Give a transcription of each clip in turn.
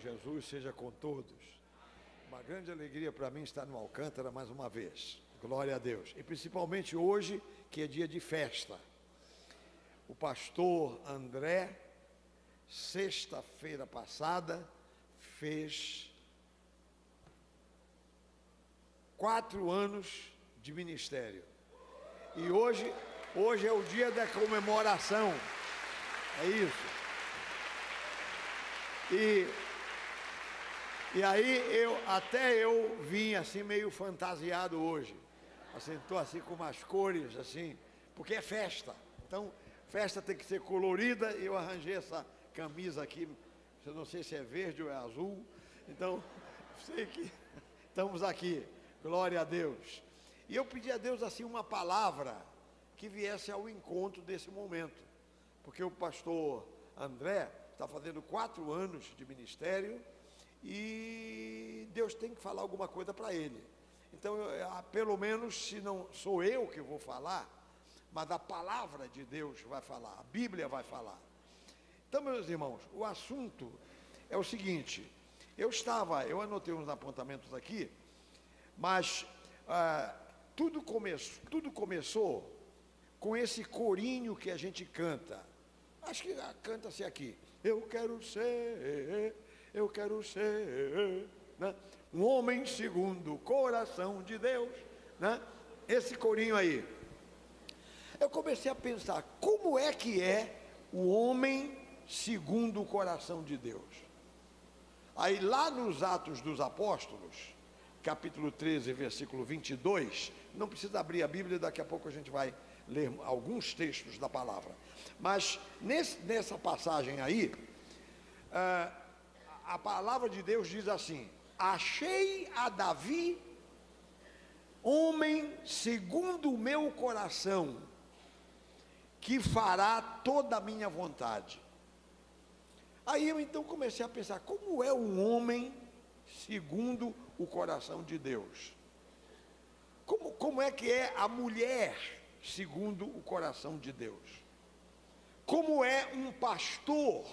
Jesus seja com todos. Uma grande alegria para mim estar no Alcântara mais uma vez. Glória a Deus. E principalmente hoje, que é dia de festa. O pastor André, sexta-feira passada, fez 4 anos de ministério. E hoje é o dia da comemoração. É isso. E aí eu vim assim meio fantasiado hoje. Assim, estou assim com umas cores assim, porque é festa. Então, festa tem que ser colorida. E eu arranjei essa camisa aqui. Eu não sei se é verde ou é azul. Então, sei que estamos aqui. Glória a Deus. E eu pedi a Deus assim uma palavra que viesse ao encontro desse momento. Porque o pastor André está fazendo 4 anos de ministério e Deus tem que falar alguma coisa para ele. Então, pelo menos, se não sou eu que vou falar, mas a palavra de Deus vai falar, a Bíblia vai falar. Então, meus irmãos, o assunto é o seguinte: eu anotei uns apontamentos aqui, mas tudo começou com esse corinho que a gente canta. Acho que canta-se aqui: eu quero ser, né? Um homem segundo o coração de Deus, né? Esse corinho aí. Eu comecei a pensar, como é que é o homem segundo o coração de Deus? Aí lá nos Atos dos Apóstolos, capítulo 13, versículo 22, não precisa abrir a Bíblia, daqui a pouco a gente vai ler alguns textos da palavra. Mas nessa passagem aí, a palavra de Deus diz assim: achei a Davi, homem segundo o meu coração, que fará toda a minha vontade. Aí eu então comecei a pensar, como é um homem segundo o coração de Deus? Como é que é a mulher segundo o coração de Deus? Como é um pastor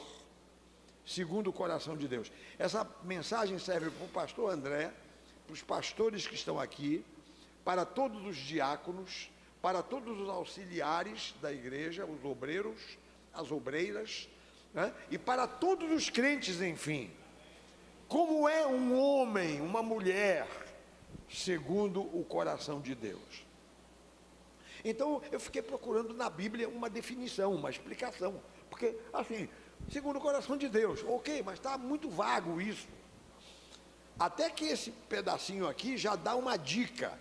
segundo o coração de Deus? Essa mensagem serve para o pastor André, para os pastores que estão aqui, para todos os diáconos, para todos os auxiliares da igreja, os obreiros, as obreiras, né? E para todos os crentes, enfim. Como é um homem, uma mulher segundo o coração de Deus? Então eu fiquei procurando na Bíblia uma definição, uma explicação, porque assim, segundo o coração de Deus, ok, mas está muito vago isso. Até que esse pedacinho aqui já dá uma dica: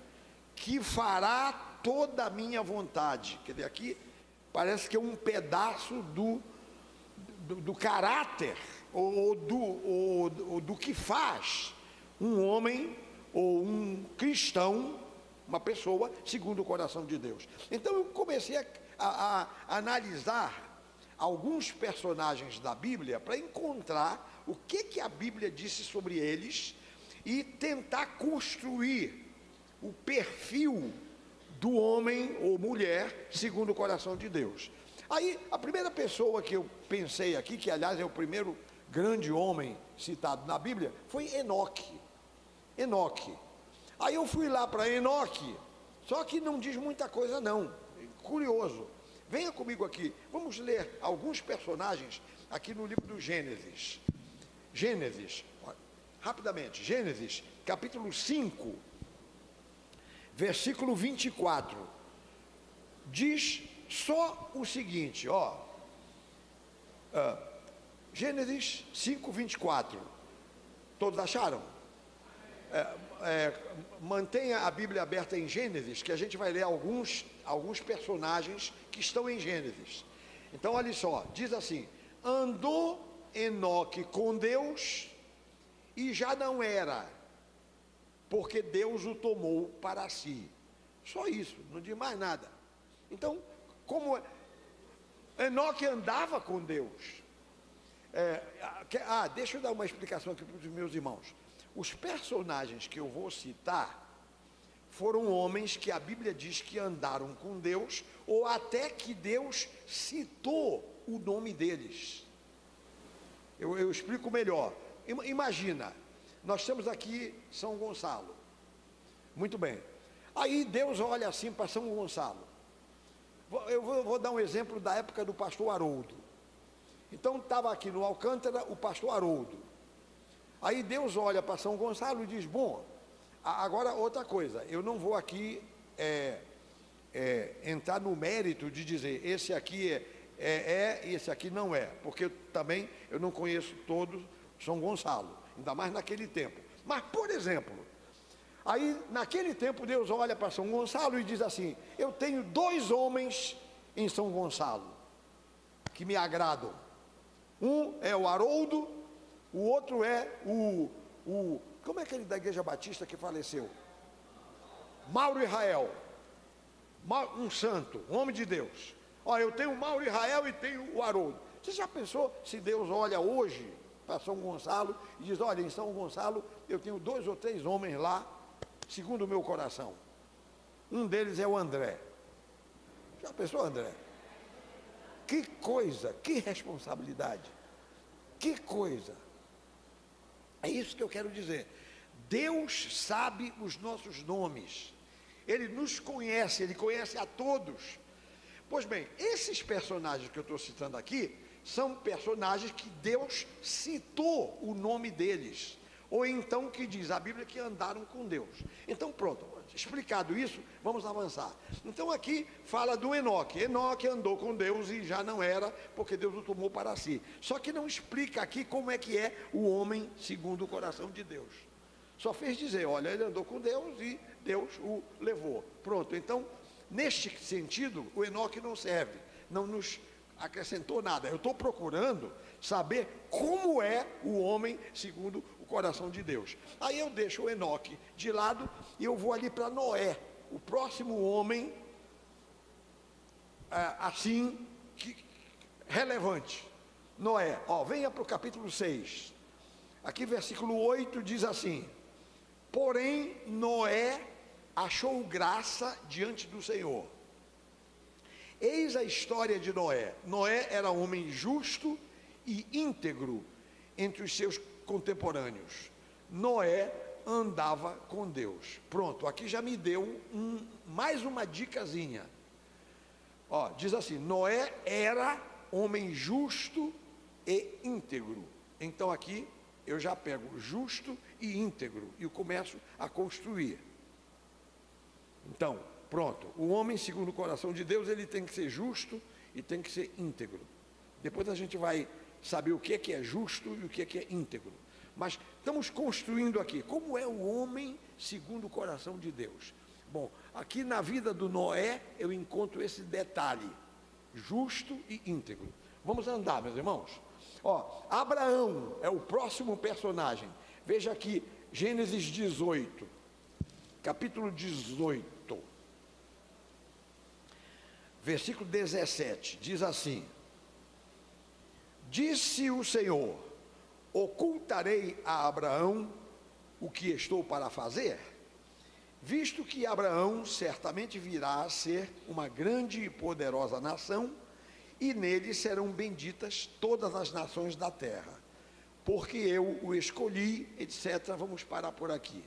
que fará toda a minha vontade. Quer dizer, aqui parece que é um pedaço do caráter ou do que faz um homem ou um cristão, uma pessoa segundo o coração de Deus. Então eu comecei a analisar alguns personagens da Bíblia para encontrar o que a Bíblia disse sobre eles e tentar construir o perfil do homem ou mulher segundo o coração de Deus. Aí a primeira pessoa que eu pensei aqui, que aliás é o primeiro grande homem citado na Bíblia, foi Enoque. Aí eu fui lá para Enoque, só que não diz muita coisa não. Curioso. Venha comigo aqui, vamos ler alguns personagens aqui no livro do Gênesis. Rapidamente, Gênesis, capítulo 5, versículo 24. Diz só o seguinte, Gênesis 5, 24. Todos acharam? Mantenha a Bíblia aberta em Gênesis, que a gente vai ler alguns personagens que estão em Gênesis. Então olha só, diz assim: andou Enoque com Deus e já não era, porque Deus o tomou para si. Só isso, não diz mais nada. Então, como Enoque andava com Deus. Deixa eu dar uma explicação aqui para os meus irmãos. Os personagens que eu vou citar foram homens que a Bíblia diz que andaram com Deus, ou até que Deus citou o nome deles. Eu explico melhor. imagina, nós temos aqui São Gonçalo. Muito bem. Aí Deus olha assim para São Gonçalo. Eu vou dar um exemplo da época do pastor Haroldo. Então estava aqui no Alcântara o pastor Haroldo. Aí Deus olha para São Gonçalo e diz: bom, agora outra coisa, eu não vou aqui entrar no mérito de dizer esse aqui e esse aqui não é, porque também eu não conheço todos São Gonçalo, ainda mais naquele tempo. Mas, por exemplo, aí naquele tempo Deus olha para São Gonçalo e diz assim: eu tenho 2 homens em São Gonçalo que me agradam. Um é o Haroldo, o outro é como é aquele da Igreja Batista que faleceu? Mauro Israel, um santo, um homem de Deus. Olha, eu tenho o Mauro Israel e tenho o Haroldo. Você já pensou se Deus olha hoje para São Gonçalo e diz: olha, em São Gonçalo eu tenho 2 ou 3 homens lá, segundo o meu coração. Um deles é o André. Já pensou, André? Que coisa, que responsabilidade, que coisa. É isso que eu quero dizer. Deus sabe os nossos nomes, Ele nos conhece, Ele conhece a todos. Pois bem, esses personagens que eu estou citando aqui, são personagens que Deus citou o nome deles, ou então que diz a Bíblia que andaram com Deus. Então pronto, explicado isso, vamos avançar. Então aqui fala do Enoque. Enoque andou com Deus e já não era, porque Deus o tomou para si. Só que não explica aqui como é que é o homem segundo o coração de Deus. Só fez dizer: olha, ele andou com Deus e Deus o levou. Pronto, então, neste sentido, o Enoque não serve, não nos acrescentou nada. Eu estou procurando saber como é o homem segundo o coração de Deus. Aí eu deixo o Enoque de lado e eu vou ali para Noé, o próximo homem, assim, relevante. Noé, venha para o capítulo 6. Aqui versículo 8 diz assim: porém Noé achou graça diante do Senhor. Eis a história de Noé. Noé era homem justo e íntegro entre os seus contemporâneos. Noé andava com Deus. Pronto, aqui já me deu mais uma dicasinha. Diz assim: Noé era homem justo e íntegro. Então aqui eu já pego justo e íntegro e eu começo a construir. Então, pronto, o homem segundo o coração de Deus, ele tem que ser justo e tem que ser íntegro. Depois a gente vai saber o que é justo e o que é íntegro. Mas estamos construindo aqui, como é o homem segundo o coração de Deus. Bom, aqui na vida do Noé eu encontro esse detalhe, justo e íntegro. Vamos andar, meus irmãos. Abraão é o próximo personagem. Veja aqui, Gênesis 18, capítulo 18, versículo 17, diz assim: disse o Senhor: ocultarei a Abraão o que estou para fazer, visto que Abraão certamente virá a ser uma grande e poderosa nação, e nele serão benditas todas as nações da terra, porque eu o escolhi, etc. Vamos parar por aqui.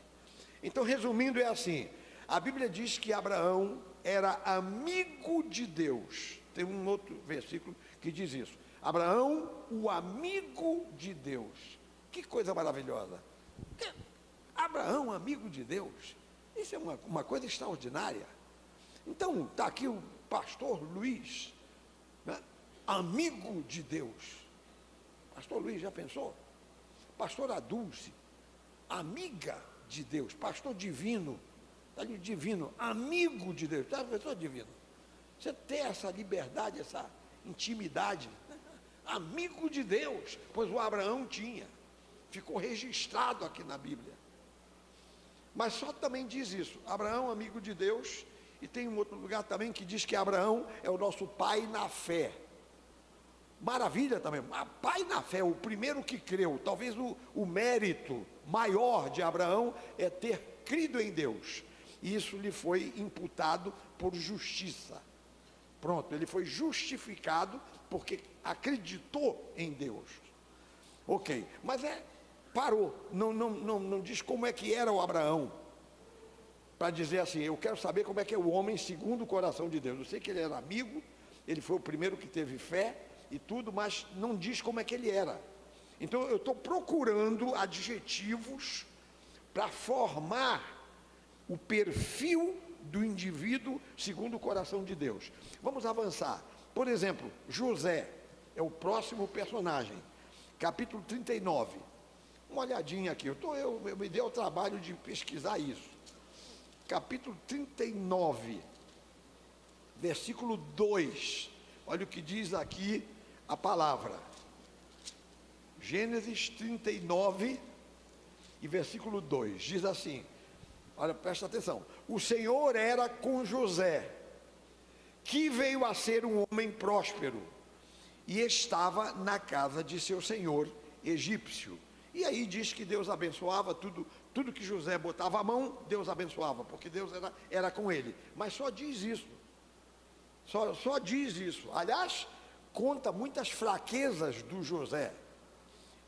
Então, resumindo, é assim: a Bíblia diz que Abraão era amigo de Deus. Tem um outro versículo que diz isso: Abraão, o amigo de Deus. Que coisa maravilhosa! Abraão, amigo de Deus, isso é uma coisa extraordinária. Então, está aqui o pastor Luiz, né? Amigo de Deus. Pastor Luiz, já pensou? Pastora Dulce, amiga de Deus. Pastor Divino, está ali Divino, amigo de Deus. Está, pastor Divino? Você tem essa liberdade, essa intimidade, né? Amigo de Deus, pois o Abraão tinha, ficou registrado aqui na Bíblia. Mas só também diz isso: Abraão, amigo de Deus. E tem um outro lugar também que diz que Abraão é o nosso pai na fé. Maravilha também, pai na fé, o primeiro que creu. Talvez o mérito maior de Abraão é ter crido em Deus. E isso lhe foi imputado por justiça. Pronto, ele foi justificado porque acreditou em Deus. Ok, mas parou, não diz como é que era o Abraão, para dizer assim, eu quero saber como é que é o homem segundo o coração de Deus. Eu sei que ele era amigo, ele foi o primeiro que teve fé e tudo, mas não diz como é que ele era. Então eu estou procurando adjetivos para formar o perfil do indivíduo segundo o coração de Deus. Vamos avançar. Por exemplo, José é o próximo personagem, capítulo 39. Uma olhadinha aqui, eu me dei o trabalho de pesquisar isso. Capítulo 39, versículo 2. Olha o que diz aqui a palavra. Gênesis 39 e versículo 2. Diz assim, olha, presta atenção. O Senhor era com José, que veio a ser um homem próspero, e estava na casa de seu senhor egípcio. E aí diz que Deus abençoava tudo que José botava a mão, Deus abençoava, porque Deus era com ele. Mas só diz isso. Só diz isso. Aliás, conta muitas fraquezas do José.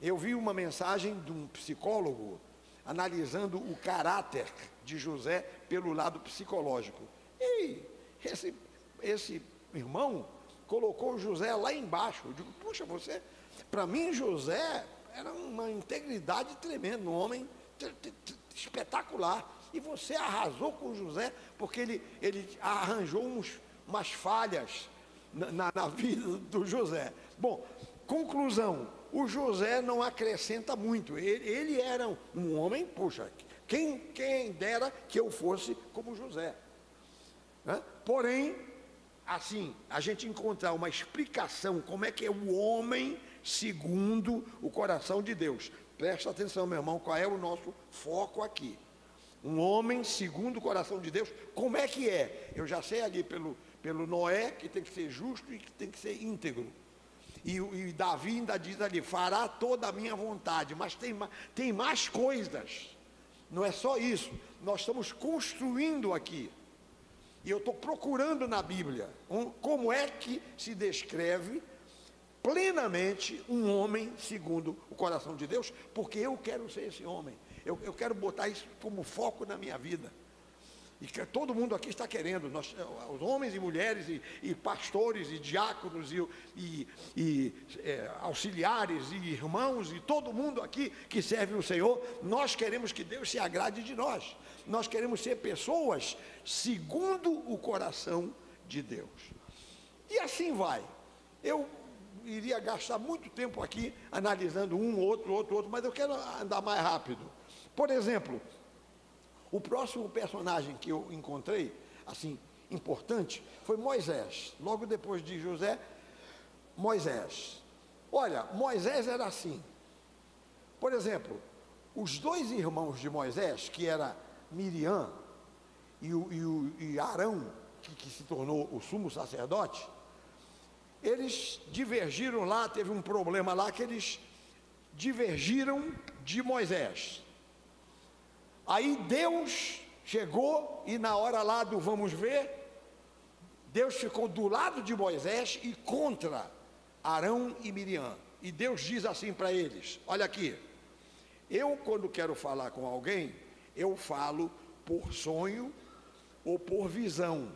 Eu vi uma mensagem de um psicólogo analisando o caráter de José pelo lado psicológico. E esse irmão colocou José lá embaixo. Eu digo, puxa, para mim José era uma integridade tremenda, um homem espetacular. E você arrasou com José, porque ele arranjou umas falhas na vida do José. Bom, conclusão, o José não acrescenta muito. Ele era um homem, puxa, quem dera que eu fosse como José. Né? Porém, assim, a gente encontrar uma explicação como é que é o homem segundo o coração de Deus. Presta atenção, meu irmão, qual é o nosso foco aqui? Um homem segundo o coração de Deus, como é que é? Eu já sei ali pelo Noé, que tem que ser justo e que tem que ser íntegro. E Davi ainda diz ali, fará toda a minha vontade, mas tem mais coisas, não é só isso, nós estamos construindo aqui, e eu estou procurando na Bíblia, como é que se descreve plenamente um homem segundo o coração de Deus, porque eu quero ser esse homem, eu quero botar isso como foco na minha vida, e que todo mundo aqui está querendo, os homens e mulheres, e pastores, e diáconos, e auxiliares, e irmãos, e todo mundo aqui que serve o Senhor, nós queremos que Deus se agrade de nós queremos ser pessoas segundo o coração de Deus, e assim vai. Eu iria gastar muito tempo aqui, analisando um, outro, mas eu quero andar mais rápido. Por exemplo, o próximo personagem que eu encontrei, assim, importante, foi Moisés. Logo depois de José, Moisés. Olha, Moisés era assim. Por exemplo, os dois irmãos de Moisés, que era Miriam e Arão, que se tornou o sumo sacerdote, eles divergiram lá, teve um problema lá, que eles divergiram de Moisés. Aí Deus chegou e na hora lá do vamos ver, Deus ficou do lado de Moisés e contra Arão e Miriam. E Deus diz assim para eles, olha aqui, eu quando quero falar com alguém, eu falo por sonho ou por visão.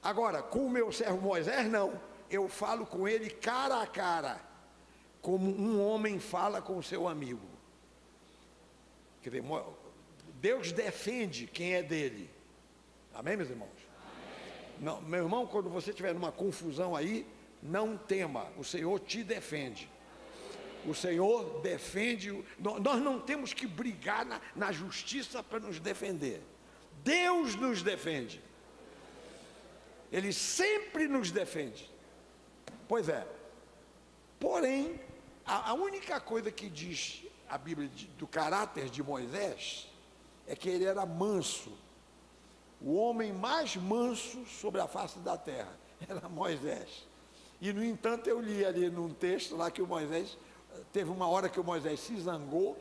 Agora, com o meu servo Moisés, não, eu falo com ele cara a cara, como um homem fala com o seu amigo. Quer dizer, Deus defende quem é dele. Amém, meus irmãos? Amém. Não, meu irmão, quando você estiver numa confusão aí, não tema, o Senhor te defende. O Senhor defende, nós não temos que brigar na justiça para nos defender. Deus nos defende. Ele sempre nos defende. Pois é. Porém, a única coisa que diz a Bíblia do caráter de Moisés é que ele era manso. O homem mais manso sobre a face da terra era Moisés. E no entanto eu li ali num texto lá que o Moisés, teve uma hora que o Moisés se zangou.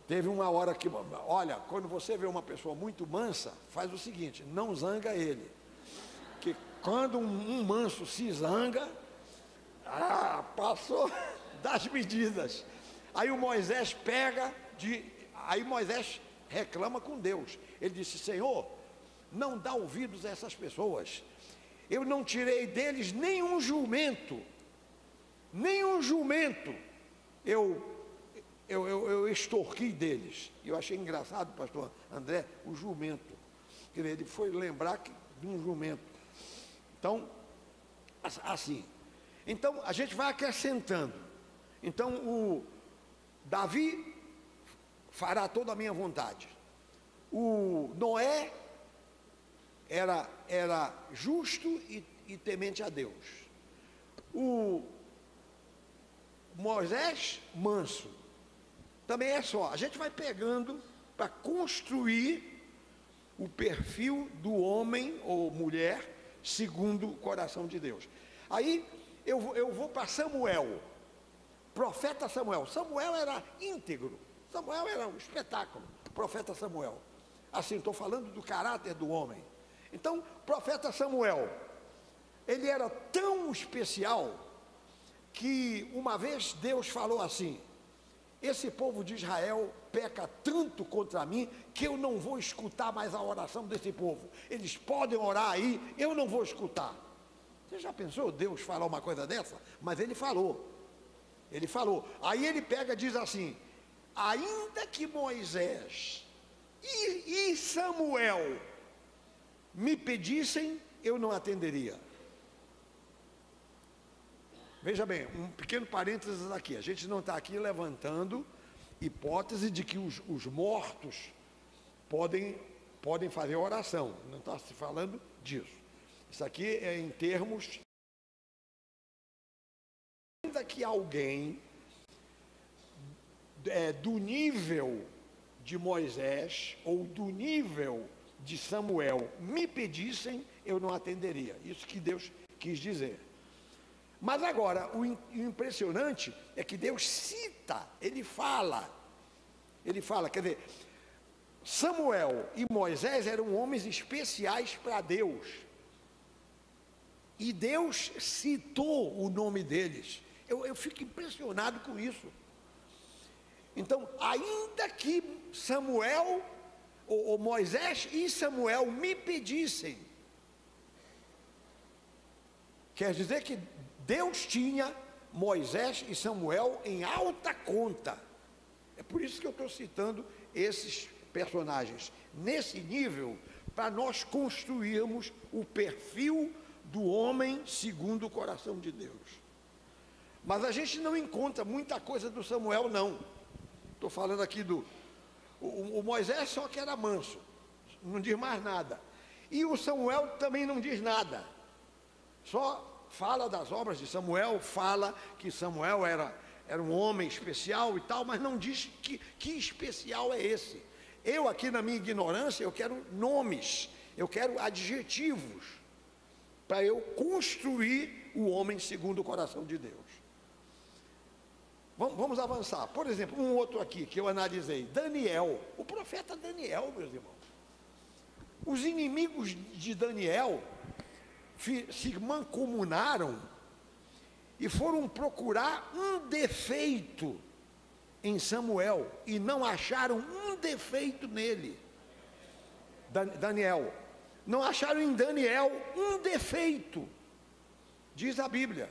Teve uma hora que, olha, quando você vê uma pessoa muito mansa, faz o seguinte, não zanga ele. Que quando um manso se zanga, passou, das medidas. Aí o Moisés aí Moisés reclama com Deus. Ele disse: Senhor, não dá ouvidos a essas pessoas. Eu não tirei deles nenhum jumento. Eu extorqui deles. Eu achei engraçado, pastor André, o jumento. Ele foi lembrar de um jumento. Então, assim. Então, a gente vai acrescentando. Então, o Davi fará toda a minha vontade. O Noé era justo e temente a Deus. O Moisés, manso. Também é só. A gente vai pegando para construir o perfil do homem ou mulher segundo o coração de Deus. Aí eu vou para Samuel, profeta Samuel. Samuel era íntegro, Samuel era um espetáculo, profeta Samuel. Assim, estou falando do caráter do homem. Então, profeta Samuel, ele era tão especial que uma vez Deus falou assim: esse povo de Israel peca tanto contra mim que eu não vou escutar mais a oração desse povo. Eles podem orar aí, eu não vou escutar. Você já pensou Deus falar uma coisa dessa? Mas ele falou. Ele falou. Aí ele pega e diz assim: ainda que Moisés e Samuel me pedissem, eu não atenderia. Veja bem, um pequeno parênteses aqui. A gente não está aqui levantando hipótese de que os mortos podem fazer oração. Não está se falando disso. Isso aqui é em termos... Ainda que alguém do nível de Moisés ou do nível de Samuel me pedissem, eu não atenderia. Isso que Deus quis dizer. Mas agora, o impressionante é que Deus cita, ele fala, quer dizer, Samuel e Moisés eram homens especiais para Deus, e Deus citou o nome deles. Eu fico impressionado com isso. Então, ainda que Samuel, ou Moisés e Samuel me pedissem, quer dizer que Deus tinha Moisés e Samuel em alta conta. É por isso que eu estou citando esses personagens nesse nível, para nós construirmos o perfil do homem segundo o coração de Deus. Mas a gente não encontra muita coisa do Samuel, não. Estou falando aqui o Moisés só que era manso, não diz mais nada. E o Samuel também não diz nada. Só fala das obras de Samuel, fala que Samuel era um homem especial e tal, mas não diz que especial é esse. Eu aqui na minha ignorância, eu quero nomes, eu quero adjetivos, para eu construir o homem segundo o coração de Deus. Vamos avançar. Por exemplo, um outro aqui que eu analisei, Daniel, o profeta Daniel, meus irmãos. Os inimigos de Daniel se mancomunaram e foram procurar um defeito em Samuel e não acharam um defeito nele. Daniel, não acharam em Daniel um defeito, diz a Bíblia.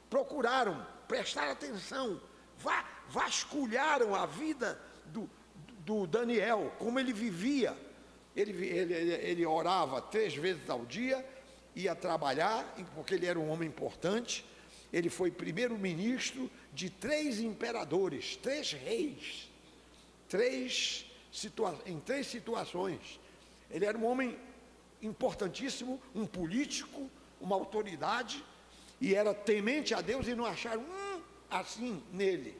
Procuraram, prestaram atenção, vasculharam a vida do Daniel, como ele vivia. Ele orava 3 vezes ao dia, ia trabalhar, porque ele era um homem importante. Ele foi primeiro-ministro de 3 imperadores, 3 reis, em 3 situações. Ele era um homem importantíssimo, um político, uma autoridade, e era temente a Deus, e não acharam assim nele.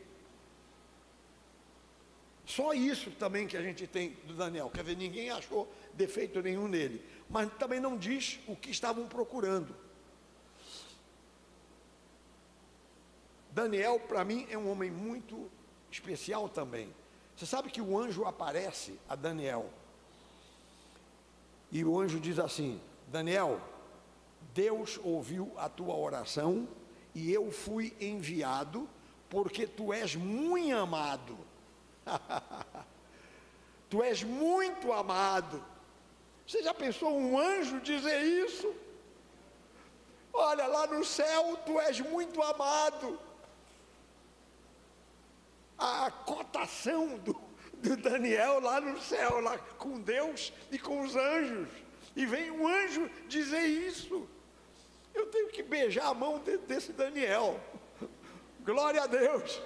Só isso também que a gente tem do Daniel, quer dizer, ninguém achou defeito nenhum nele, mas também não diz o que estavam procurando. Daniel, para mim, é um homem muito especial também. Você sabe que o anjo aparece a Daniel, e o anjo diz assim: Daniel, Deus ouviu a tua oração, e eu fui enviado porque tu és muito amado. Tu és muito amado. Você já pensou um anjo dizer isso? Olha, lá no céu tu és muito amado. A cotação do Daniel lá no céu, lá com Deus e com os anjos. E vem um anjo dizer isso. Eu tenho que beijar a mão desse Daniel. Glória a Deus.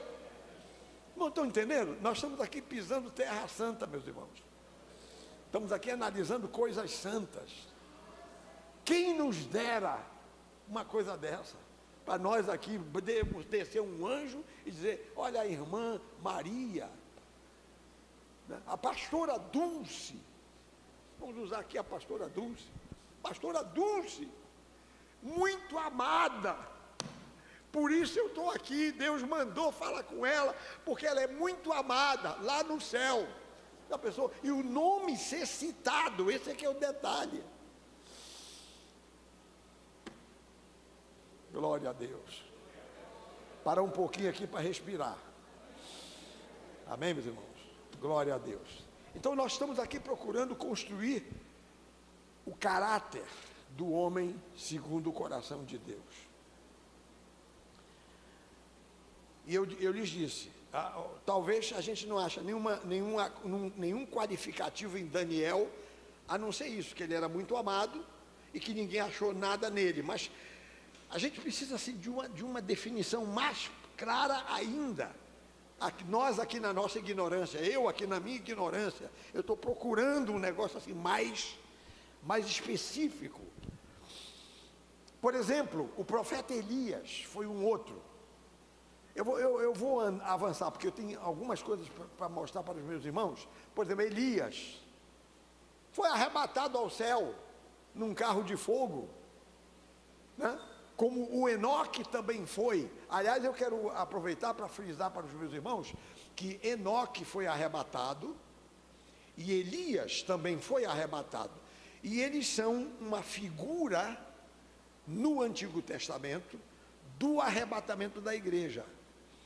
Não estão entendendo? Nós estamos aqui pisando terra santa, meus irmãos. Estamos aqui analisando coisas santas. Quem nos dera uma coisa dessa? Para nós aqui podemos descer um anjo e dizer: olha a irmã Maria, né? A pastora Dulce. Vamos usar aqui a pastora Dulce. Pastora Dulce, muito amada. Por isso eu estou aqui, Deus mandou falar com ela, porque ela é muito amada, lá no céu. Da pessoa, e o nome ser citado, esse aqui é o detalhe. Glória a Deus. Para um pouquinho aqui para respirar. Amém, meus irmãos? Glória a Deus. Então nós estamos aqui procurando construir o caráter do homem segundo o coração de Deus. E eu lhes disse, talvez a gente não ache nenhum qualificativo em Daniel, a não ser isso, que ele era muito amado e que ninguém achou nada nele. Mas a gente precisa assim, de uma definição mais clara ainda. Nós aqui na nossa ignorância, eu aqui na minha ignorância, eu estou procurando um negócio assim mais específico. Por exemplo, o profeta Elias foi um outro. Eu vou avançar, porque eu tenho algumas coisas para mostrar para os meus irmãos. Por exemplo, Elias foi arrebatado ao céu num carro de fogo, né? Como o Enoque também foi. Aliás, eu quero aproveitar para frisar para os meus irmãos que Enoque foi arrebatado e Elias também foi arrebatado. E eles são uma figura no Antigo Testamento do arrebatamento da igreja.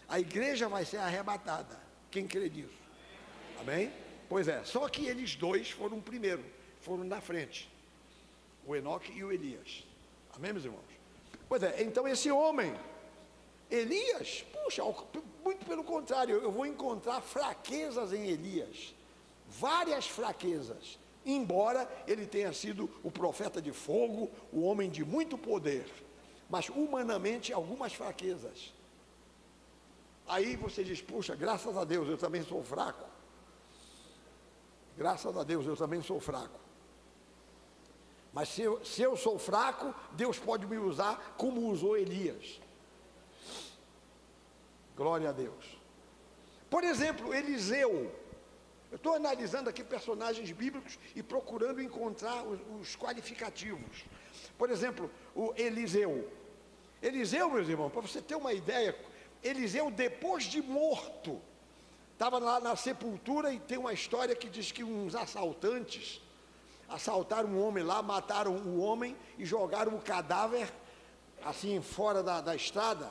A igreja vai ser arrebatada. Quem crê nisso? Amém? Pois é, só que eles dois foram primeiro, foram na frente. O Enoque e o Elias. Amém, meus irmãos? Pois é, então esse homem, Elias, puxa, muito pelo contrário, eu vou encontrar fraquezas em Elias. Várias fraquezas. Embora ele tenha sido o profeta de fogo, o homem de muito poder. Mas humanamente algumas fraquezas. Aí você diz, puxa, graças a Deus eu também sou fraco. Graças a Deus eu também sou fraco. Mas se eu sou fraco, Deus pode me usar como usou Elias. Glória a Deus. Por exemplo, Eliseu. Eu estou analisando aqui personagens bíblicos e procurando encontrar os qualificativos. Por exemplo, o Eliseu. Eliseu, meus irmãos, para você ter uma ideia, Eliseu, depois de morto, estava lá na sepultura e tem uma história que diz que uns assaltantes assaltaram um homem lá, mataram o homem e jogaram o cadáver assim fora da estrada,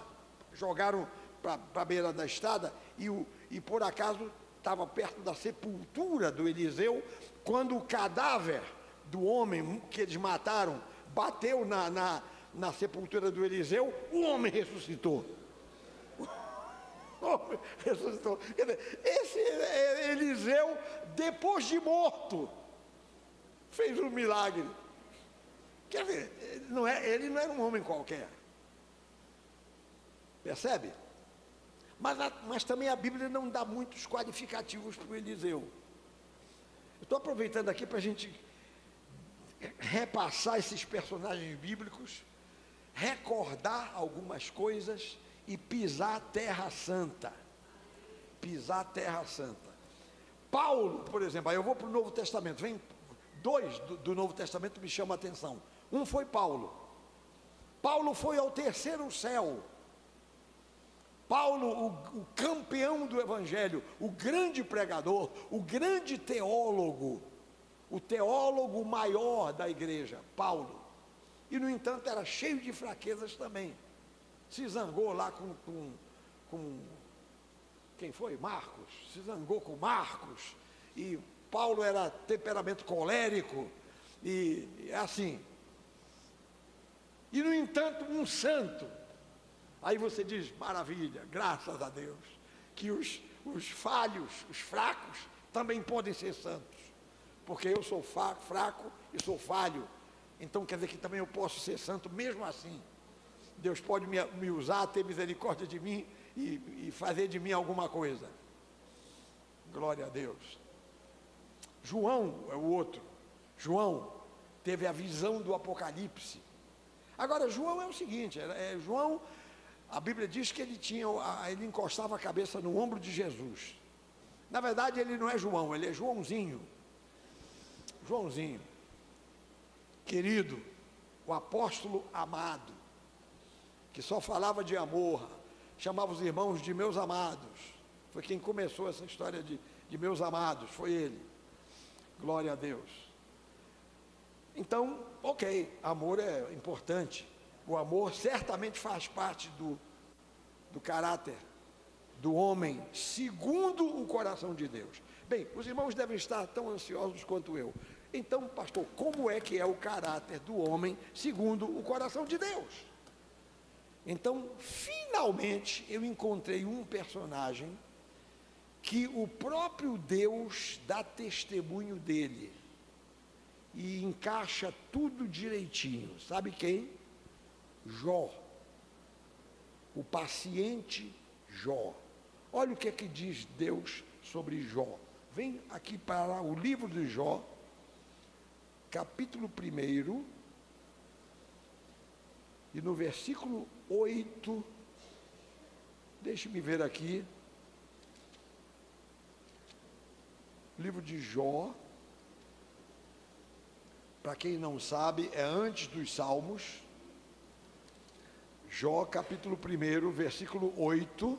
jogaram para a beira da estrada e por acaso estava perto da sepultura do Eliseu, quando o cadáver do homem que eles mataram bateu na sepultura do Eliseu, o homem ressuscitou. Ressuscitou. Quer dizer, esse Eliseu, depois de morto, fez um milagre. Quer dizer, ele não era um homem qualquer. Percebe? Mas também a Bíblia não dá muitos qualificativos para o Eliseu. Eu estou aproveitando aqui para a gente repassar esses personagens bíblicos, recordar algumas coisas e pisar terra santa. Pisar terra santa. Paulo, por exemplo, aí eu vou para o Novo Testamento, vem dois do Novo Testamento me chamam a atenção. Um foi Paulo. Paulo foi ao terceiro céu. Paulo, o campeão do Evangelho, o grande pregador, o grande teólogo, o teólogo maior da igreja, Paulo. E, no entanto, era cheio de fraquezas também. Se zangou lá com quem foi? Marcos, se zangou com Marcos, e Paulo era temperamento colérico, e é assim. E no entanto, um santo. Aí você diz, maravilha, graças a Deus, que os falhos, os fracos, também podem ser santos, porque eu sou fraco e sou falho, então quer dizer que também eu posso ser santo mesmo assim. Deus pode me usar, ter misericórdia de mim e fazer de mim alguma coisa. Glória a Deus. João é o outro. João teve a visão do Apocalipse. Agora, João é o seguinte, João, a Bíblia diz que ele encostava a cabeça no ombro de Jesus. Na verdade, ele não é João, ele é Joãozinho. Joãozinho, querido, o apóstolo amado, que só falava de amor, chamava os irmãos de meus amados. Foi quem começou essa história de meus amados, foi ele. Glória a Deus. Então, ok, amor é importante. O amor certamente faz parte do caráter do homem, segundo o coração de Deus. Bem, os irmãos devem estar tão ansiosos quanto eu. Então, pastor, como é que é o caráter do homem, segundo o coração de Deus? Então, finalmente, eu encontrei um personagem que o próprio Deus dá testemunho dele e encaixa tudo direitinho. Sabe quem? Jó, o paciente Jó. Olha o que é que diz Deus sobre Jó. Vem aqui para o livro de Jó, capítulo 1, e no versículo 8, deixe-me ver aqui, livro de Jó, para quem não sabe, é antes dos Salmos. Jó, capítulo 1, versículo 8,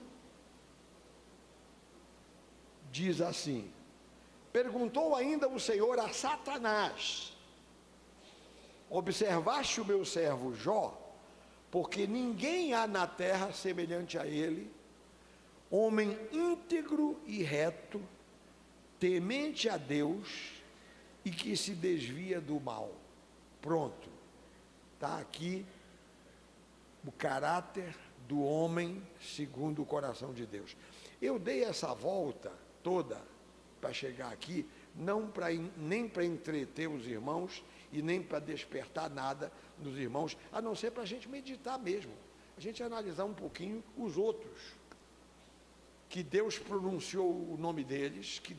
diz assim: perguntou ainda o Senhor a Satanás: observaste o meu servo Jó? Porque ninguém há na terra semelhante a ele, homem íntegro e reto, temente a Deus e que se desvia do mal. Pronto, está aqui o caráter do homem segundo o coração de Deus. Eu dei essa volta toda para chegar aqui, nem para entreter os irmãos e nem para despertar nada nos irmãos, a não ser para a gente meditar mesmo, a gente analisar um pouquinho os outros, que Deus pronunciou o nome deles, que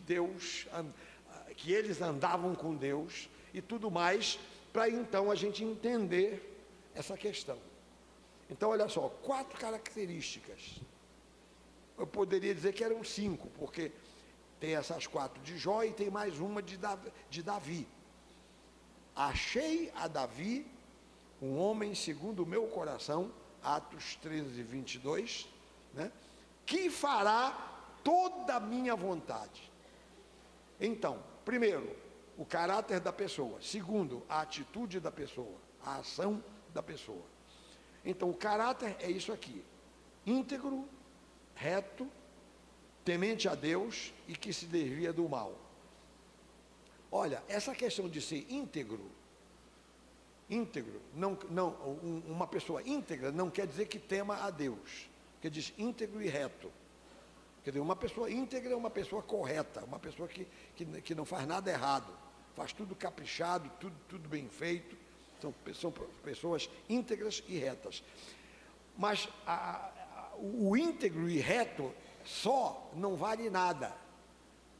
eles andavam com Deus e tudo mais, para então a gente entender essa questão. Então, olha só, 4 características. Eu poderia dizer que eram 5, porque tem essas 4 de Jó e tem mais uma de Davi. Achei a Davi um homem segundo o meu coração, Atos 13, 22, né? Que fará toda a minha vontade. Então, primeiro, o caráter da pessoa. Segundo, a atitude da pessoa, a ação da pessoa. Então, o caráter é isso aqui: íntegro, reto, temente a Deus e que se desvia do mal. Olha, essa questão de ser íntegro, uma pessoa íntegra não quer dizer que tema a Deus, que diz íntegro e reto. Quer dizer, uma pessoa íntegra é uma pessoa correta, uma pessoa que não faz nada errado, faz tudo caprichado, tudo bem feito. São pessoas íntegras e retas. Mas o íntegro e reto só não vale nada.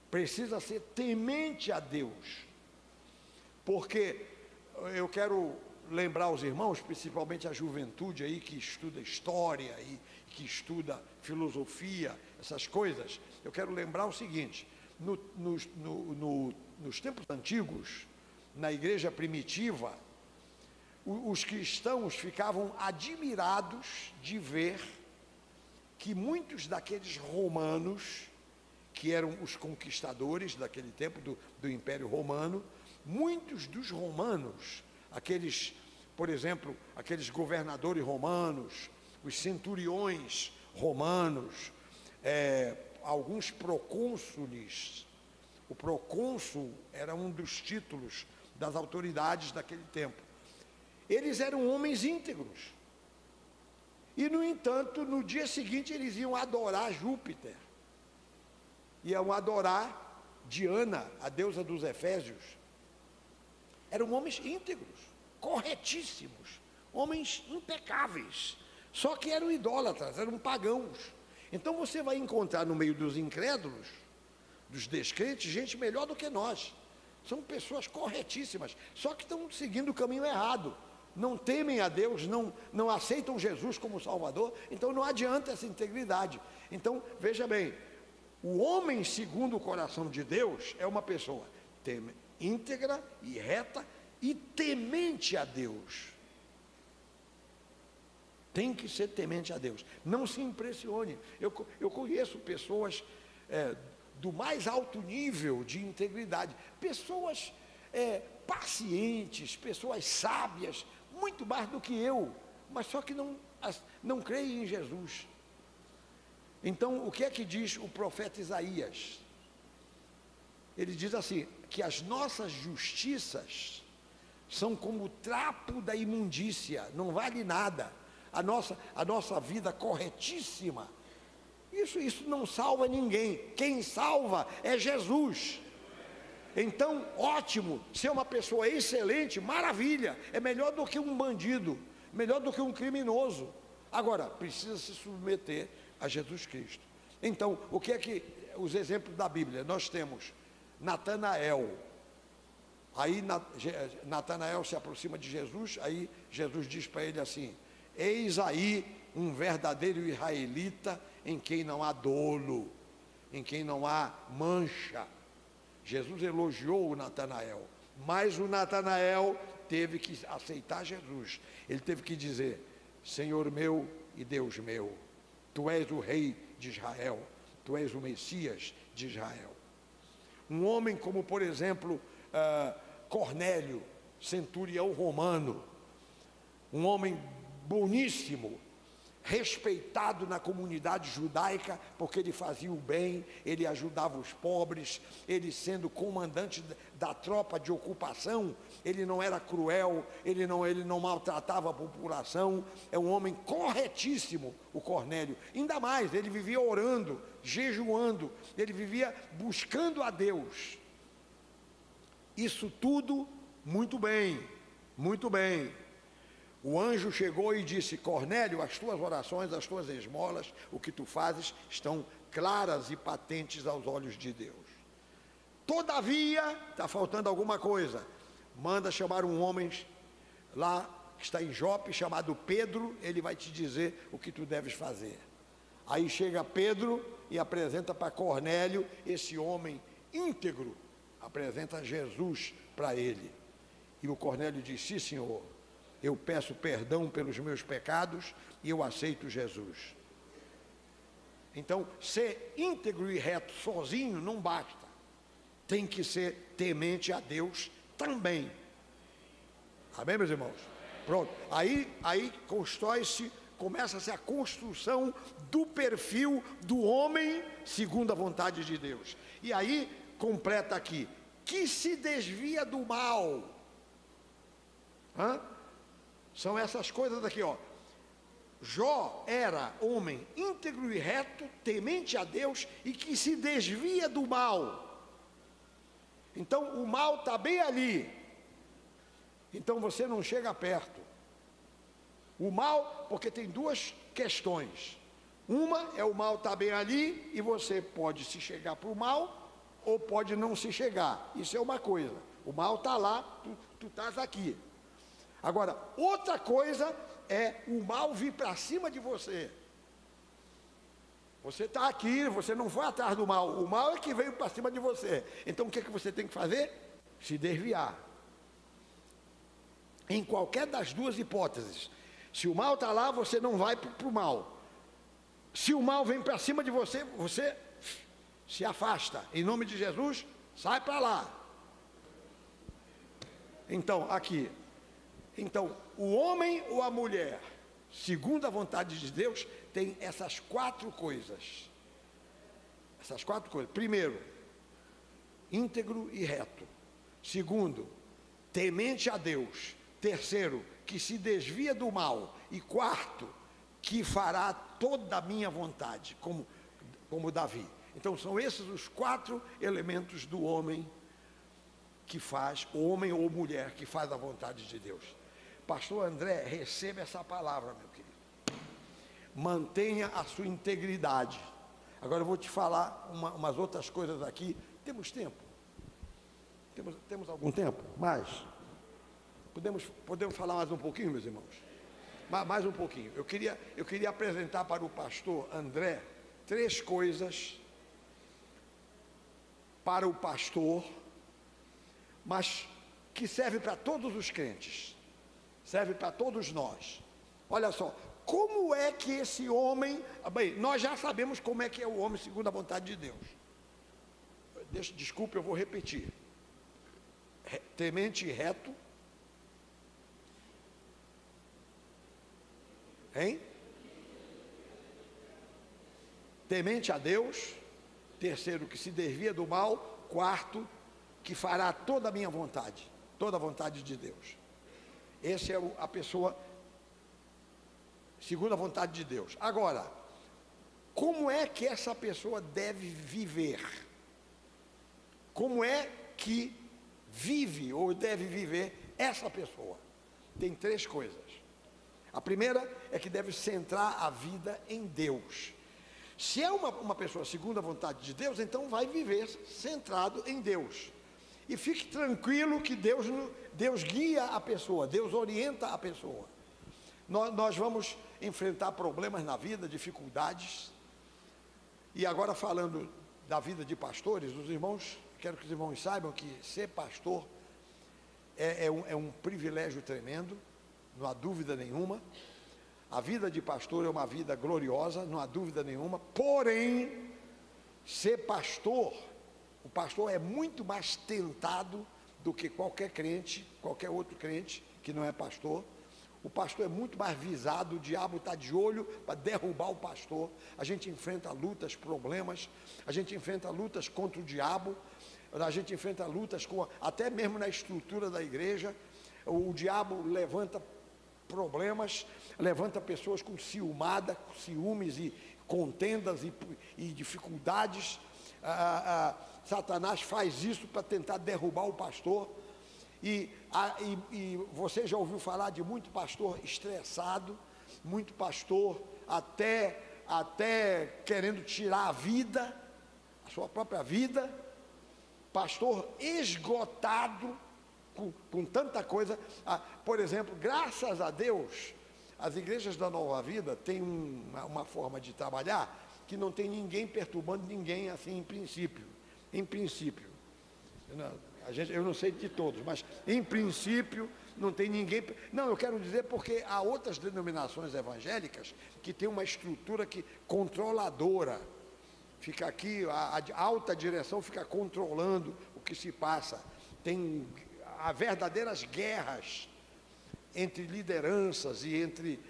Precisa ser temente a Deus. Porque eu quero lembrar os irmãos, principalmente a juventude aí que estuda história e que estuda filosofia, essas coisas, eu quero lembrar o seguinte: nos tempos antigos, na igreja primitiva, os cristãos ficavam admirados de ver que muitos daqueles romanos, que eram os conquistadores daquele tempo do Império Romano, muitos dos romanos, por exemplo, aqueles governadores romanos, os centuriões romanos, alguns procônsules. O procônsul era um dos títulos das autoridades daquele tempo. Eles eram homens íntegros. E, no entanto, no dia seguinte eles iam adorar Júpiter. Iam adorar Diana, a deusa dos Efésios. Eram homens íntegros, corretíssimos, homens impecáveis. Só que eram idólatras, eram pagãos. Então você vai encontrar no meio dos incrédulos, dos descrentes, gente melhor do que nós. São pessoas corretíssimas, só que estão seguindo o caminho errado. Não temem a Deus, não aceitam Jesus como Salvador, então não adianta essa integridade. Então, veja bem, o homem segundo o coração de Deus é uma pessoa íntegra e reta e temente a Deus. Tem que ser temente a Deus. Não se impressione. Eu conheço pessoas do mais alto nível de integridade, pessoas pacientes, pessoas sábias, muito mais do que eu, mas só que não creem em Jesus. Então, o que é que diz o profeta Isaías? Ele diz assim, que as nossas justiças são como o trapo da imundícia, não vale nada. A nossa vida corretíssima, isso não salva ninguém. Quem salva é Jesus. Então, ótimo, ser uma pessoa excelente, maravilha, é melhor do que um bandido, melhor do que um criminoso. Agora, precisa se submeter a Jesus Cristo. Então, o que é que os exemplos da Bíblia? Nós temos Natanael. Aí Natanael se aproxima de Jesus, aí Jesus diz para ele assim: eis aí um verdadeiro israelita em quem não há dolo, em quem não há mancha. Jesus elogiou o Natanael, mas o Natanael teve que aceitar Jesus. Ele teve que dizer: Senhor meu e Deus meu, Tu és o rei de Israel, Tu és o Messias de Israel. Um homem como, por exemplo, Cornélio, centurião romano, um homem boníssimo, respeitado na comunidade judaica, porque ele fazia o bem, ele ajudava os pobres, ele sendo comandante da tropa de ocupação, ele não era cruel, ele não maltratava a população. É um homem corretíssimo, o Cornélio. Ainda mais, ele vivia orando, jejuando, ele vivia buscando a Deus. Isso tudo, muito bem, muito bem. O anjo chegou e disse: Cornélio, as tuas orações, as tuas esmolas, o que tu fazes, estão claras e patentes aos olhos de Deus. Todavia, está faltando alguma coisa. Manda chamar um homem lá, que está em Jope, chamado Pedro, ele vai te dizer o que tu deves fazer. Aí chega Pedro e apresenta para Cornélio esse homem íntegro, apresenta Jesus para ele. E o Cornélio diz: sim, senhor, eu peço perdão pelos meus pecados e eu aceito Jesus. Então, ser íntegro e reto sozinho não basta. Tem que ser temente a Deus também. Amém, meus irmãos? Pronto. Aí começa-se a construção do perfil do homem segundo a vontade de Deus. E aí, completa aqui: que se desvia do mal. São essas coisas aqui, ó. Jó era homem íntegro e reto, temente a Deus e que se desvia do mal. Então o mal está bem ali. Então você não chega perto. O mal, porque tem duas questões. Uma é o mal está bem ali e você pode se chegar para o mal ou pode não se chegar. Isso é uma coisa. O mal está lá, tu estás aqui. Agora, outra coisa é o mal vir para cima de você. Você está aqui, você não foi atrás do mal. O mal é que veio para cima de você. Então o que é que você tem que fazer? Se desviar. Em qualquer das duas hipóteses. Se o mal está lá, você não vai para o mal. Se o mal vem para cima de você, você se afasta. Em nome de Jesus, sai para lá. Então, aqui. Então, o homem ou a mulher, segundo a vontade de Deus, tem essas quatro coisas. Essas 4 coisas. Primeiro, íntegro e reto. Segundo, temente a Deus. Terceiro, que se desvia do mal. E quarto, que fará toda a minha vontade, como Davi. Então são esses os 4 elementos do homem que faz, homem ou mulher que faz a vontade de Deus. Pastor André, receba essa palavra, meu querido. Mantenha a sua integridade. Agora eu vou te falar umas outras coisas aqui. Temos tempo? Temos algum tempo? Mais? Podemos falar mais um pouquinho, meus irmãos? Mais um pouquinho. Eu queria apresentar para o pastor André 3 coisas para o pastor, mas que serve para todos os crentes, serve para todos nós. Olha só, como é que esse homem, bem, nós já sabemos como é que é o homem segundo a vontade de Deus. Desculpe, eu vou repetir. Temente e reto. Hein? Temente a Deus. Terceiro, que se desvia do mal. Quarto, que fará toda a minha vontade, toda a vontade de Deus. Essa é a pessoa segundo a vontade de Deus. Agora, como é que essa pessoa deve viver? Como é que vive ou deve viver essa pessoa? Tem 3 coisas. A primeira é que deve centrar a vida em Deus. Se é uma pessoa segundo a vontade de Deus, então vai viver centrado em Deus. E fique tranquilo que Deus guia a pessoa, Deus orienta a pessoa. Nós vamos enfrentar problemas na vida, dificuldades. E agora falando da vida de pastores, os irmãos, quero que os irmãos saibam que ser pastor é um privilégio tremendo, não há dúvida nenhuma. A vida de pastor é uma vida gloriosa, não há dúvida nenhuma. Porém, ser pastor, o pastor é muito mais tentado do que qualquer crente, qualquer outro crente que não é pastor. O pastor é muito mais visado, o diabo está de olho para derrubar o pastor. A gente enfrenta lutas, problemas, a gente enfrenta lutas contra o diabo, a gente enfrenta lutas até mesmo na estrutura da igreja. O diabo levanta problemas, levanta pessoas com ciúmes e contendas e dificuldades. Satanás faz isso para tentar derrubar o pastor. E você já ouviu falar de muito pastor estressado, muito pastor até querendo tirar a vida, a sua própria vida, pastor esgotado com tanta coisa. Por exemplo, graças a Deus, as igrejas da Nova Vida têm uma forma de trabalhar que não tem ninguém perturbando ninguém assim em princípio. Em princípio. Eu não sei de todos, mas em princípio não tem ninguém. Não, eu quero dizer porque há outras denominações evangélicas que têm uma estrutura controladora. Fica aqui, a alta direção fica controlando o que se passa. Há verdadeiras guerras entre lideranças e entre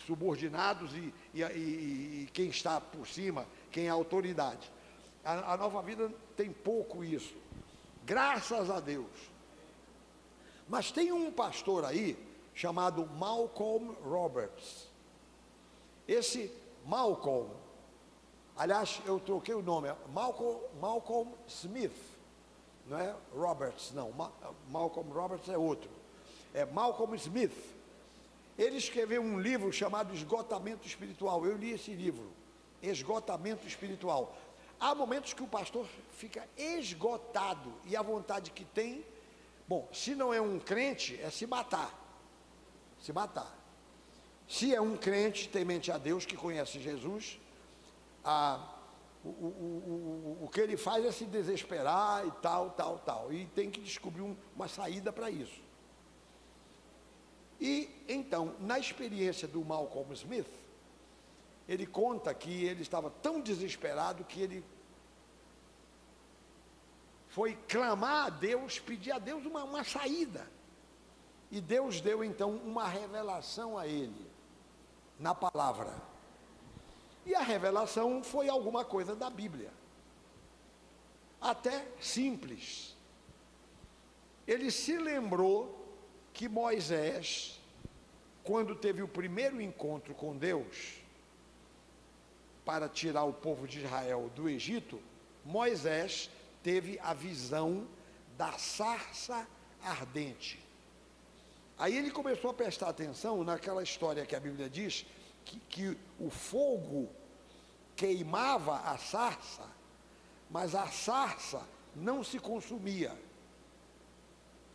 subordinados e quem está por cima, quem é a autoridade. A Nova Vida tem pouco isso. Graças a Deus. Mas tem um pastor aí chamado Malcolm Roberts. Esse Malcolm, aliás, eu troquei o nome, Malcolm Smith, não é Roberts, não. Malcolm Roberts é outro. É Malcolm Smith. Ele escreveu um livro chamado Esgotamento Espiritual. Eu li esse livro, Esgotamento Espiritual. Há momentos que o pastor fica esgotado e a vontade que tem, bom, se não é um crente, é se matar. Se matar. Se é um crente temente a Deus, que conhece Jesus, o que ele faz é se desesperar e tal. E tem que descobrir uma saída para isso. E então, na experiência do Malcolm Smith, ele conta que ele estava tão desesperado que ele foi clamar a Deus, pedir a Deus uma saída. E Deus deu então uma revelação a ele, na palavra. E a revelação foi alguma coisa da Bíblia. até simples. Ele se lembrou que Moisés, quando teve o primeiro encontro com Deus, para tirar o povo de Israel do Egito, Moisés teve a visão da sarça ardente. Aí ele começou a prestar atenção naquela história que a Bíblia diz, que o fogo queimava a sarça, mas a sarça não se consumia.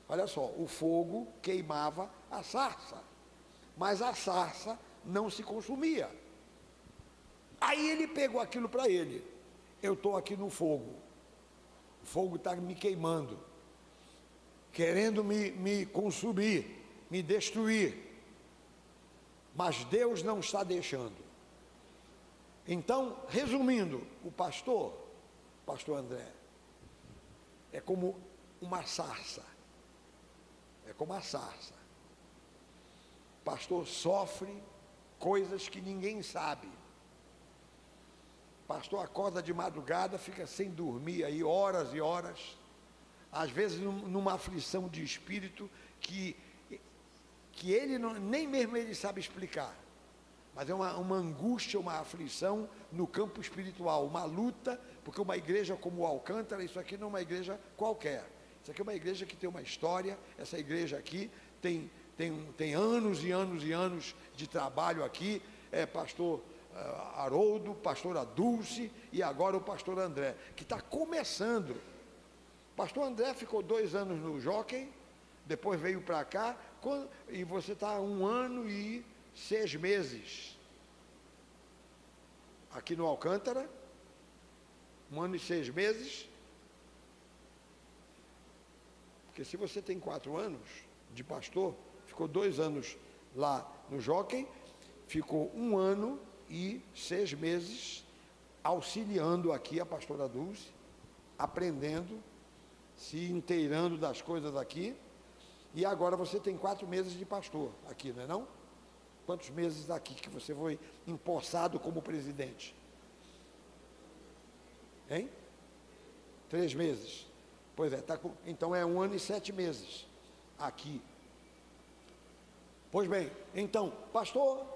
Olha só, o fogo queimava a sarça, mas a sarça não se consumia. Aí ele pegou aquilo para ele: eu estou aqui no fogo, o fogo está me queimando, querendo me consumir, me destruir, mas Deus não está deixando. Então, resumindo, o pastor André, é como uma sarça, é como a sarça. O pastor sofre coisas que ninguém sabe. O pastor acorda de madrugada, fica sem dormir aí horas e horas, às vezes numa aflição de espírito que ele não, nem mesmo ele sabe explicar, mas é uma angústia, uma aflição no campo espiritual, uma luta, porque uma igreja como o Alcântara, isso aqui não é uma igreja qualquer, isso aqui é uma igreja que tem uma história. Essa igreja aqui tem anos e anos e anos de trabalho aqui, pastor Haroldo, pastora Dulce e agora o pastor André, que está começando. O pastor André ficou 2 anos no Jockey, depois veio para cá, e você está 1 ano e 6 meses aqui no Alcântara, 1 ano e 6 meses, porque se você tem 4 anos de pastor, ficou 2 anos lá no Jockey, ficou 1 ano e 6 meses auxiliando aqui a pastora Dulce, aprendendo, se inteirando das coisas aqui, e agora você tem 4 meses de pastor aqui, não é não? Quantos meses aqui que você foi empossado como presidente? Hein? 3 meses. Pois é, então é 1 ano e 7 meses aqui. Pois bem, então, pastor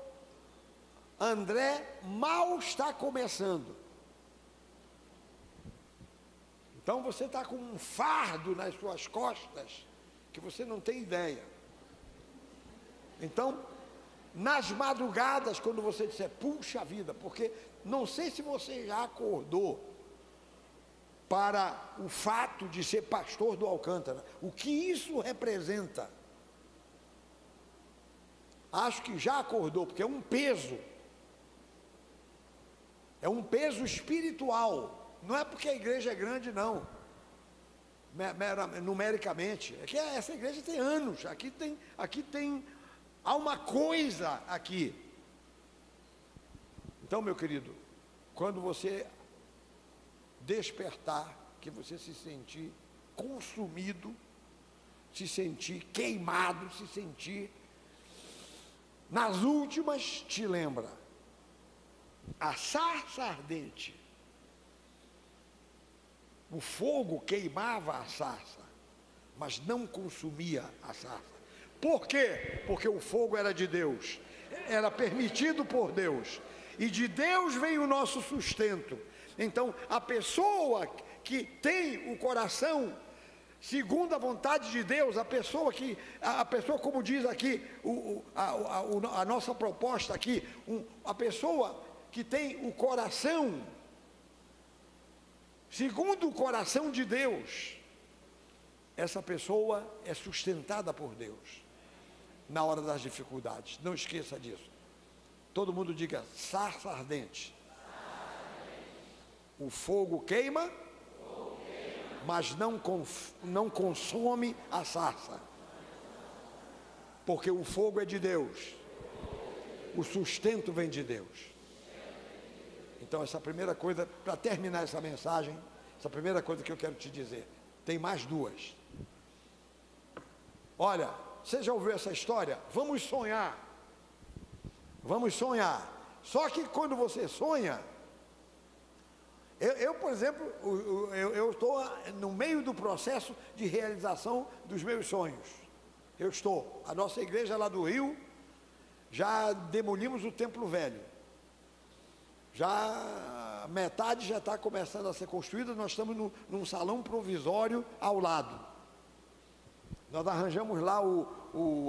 André mal está começando. Então você está com um fardo nas suas costas que você não tem ideia. Então, nas madrugadas, quando você disser, puxa vida, porque não sei se você já acordou para o fato de ser pastor do Alcântara, o que isso representa. Acho que já acordou, porque é um peso espiritual, não é porque a igreja é grande não, numericamente, é que essa igreja tem anos, há uma coisa aqui. Então, meu querido, quando você despertar, que você se sentir consumido, se sentir queimado, se sentir nas últimas, te lembra, a sarça ardente, o fogo queimava a sarça, mas não consumia a sarça. Por quê? Porque o fogo era de Deus, era permitido por Deus, e de Deus vem o nosso sustento. Então, a pessoa que tem o coração segundo a vontade de Deus, a pessoa, como diz aqui a nossa proposta aqui, a pessoa que tem o coração segundo o coração de Deus, essa pessoa é sustentada por Deus na hora das dificuldades. Não esqueça disso. Todo mundo diga, sarça ardente. O fogo queima, mas não consome a sarça, porque o fogo é de Deus, o sustento vem de Deus. Então, essa primeira coisa, para terminar essa mensagem, essa primeira coisa que eu quero te dizer, tem mais 2. Olha, você já ouviu essa história? Vamos sonhar. Vamos sonhar. Só que quando você sonha, Por exemplo, eu estou no meio do processo de realização dos meus sonhos. A nossa igreja lá do Rio, já demolimos o Templo Velho. Já metade já está começando a ser construída, nós estamos num salão provisório ao lado. Nós arranjamos lá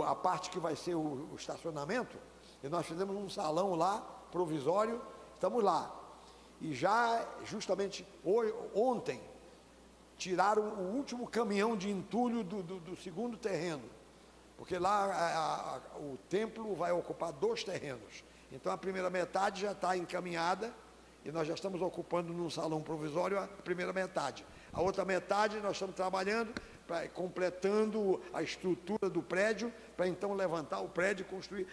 a parte que vai ser o estacionamento, e nós fizemos um salão lá, provisório, estamos lá. E já, justamente ontem, tiraram o último caminhão de entulho do segundo terreno, porque lá o templo vai ocupar 2 terrenos. Então a primeira metade já está encaminhada, e nós já estamos ocupando num salão provisório a primeira metade. A outra metade nós estamos trabalhando, completando a estrutura do prédio, para então levantar o prédio e construir.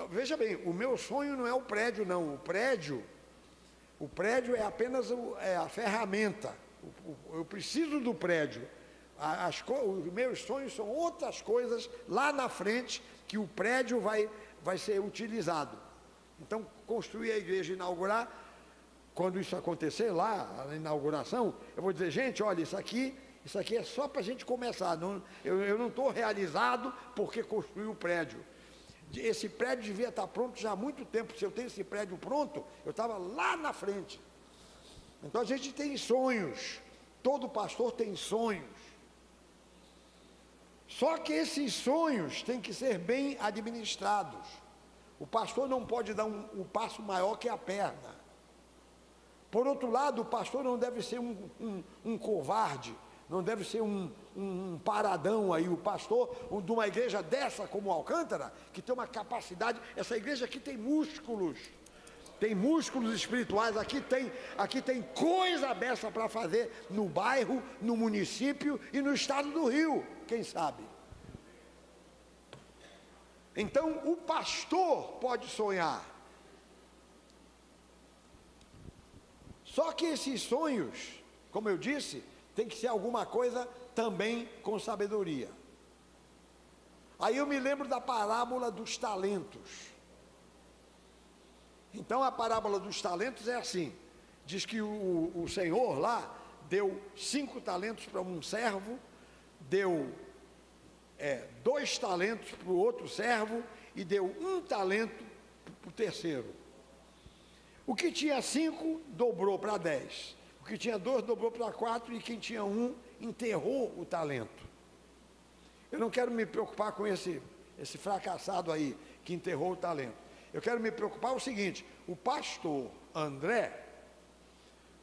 Veja bem, o meu sonho não é o prédio, não. O prédio é apenas a ferramenta. Eu preciso do prédio. Os meus sonhos são outras coisas lá na frente, que o prédio vai ser utilizado. Então, construir a igreja e inaugurar, quando isso acontecer lá, a inauguração, eu vou dizer, gente, olha, isso aqui é só para a gente começar. Eu não estou realizado porque construí o prédio. Esse prédio devia estar pronto já há muito tempo. Se eu tenho esse prédio pronto, eu estava lá na frente. Então a gente tem sonhos, todo pastor tem sonhos. Só que esses sonhos têm que ser bem administrados. O pastor não pode dar um passo maior que a perna. Por outro lado, o pastor não deve ser um covarde, não deve ser um paradão aí. O pastor de uma igreja dessa como Alcântara, que tem uma capacidade, essa igreja aqui tem músculos espirituais, aqui tem coisa dessa para fazer no bairro, no município e no estado do Rio, quem sabe. Então o pastor pode sonhar, só que esses sonhos, como eu disse, tem que ser alguma coisa também com sabedoria. Aí eu me lembro da parábola dos talentos. Então a parábola dos talentos é assim, diz que o Senhor lá deu 5 talentos para um servo, deu 2 talentos para o outro servo e deu 1 talento para o terceiro. O que tinha 5 dobrou para 10, o que tinha 2 dobrou para 4, e quem tinha 1 enterrou o talento. Eu não quero me preocupar com esse fracassado aí que enterrou o talento. Eu quero me preocupar o seguinte: o pastor André,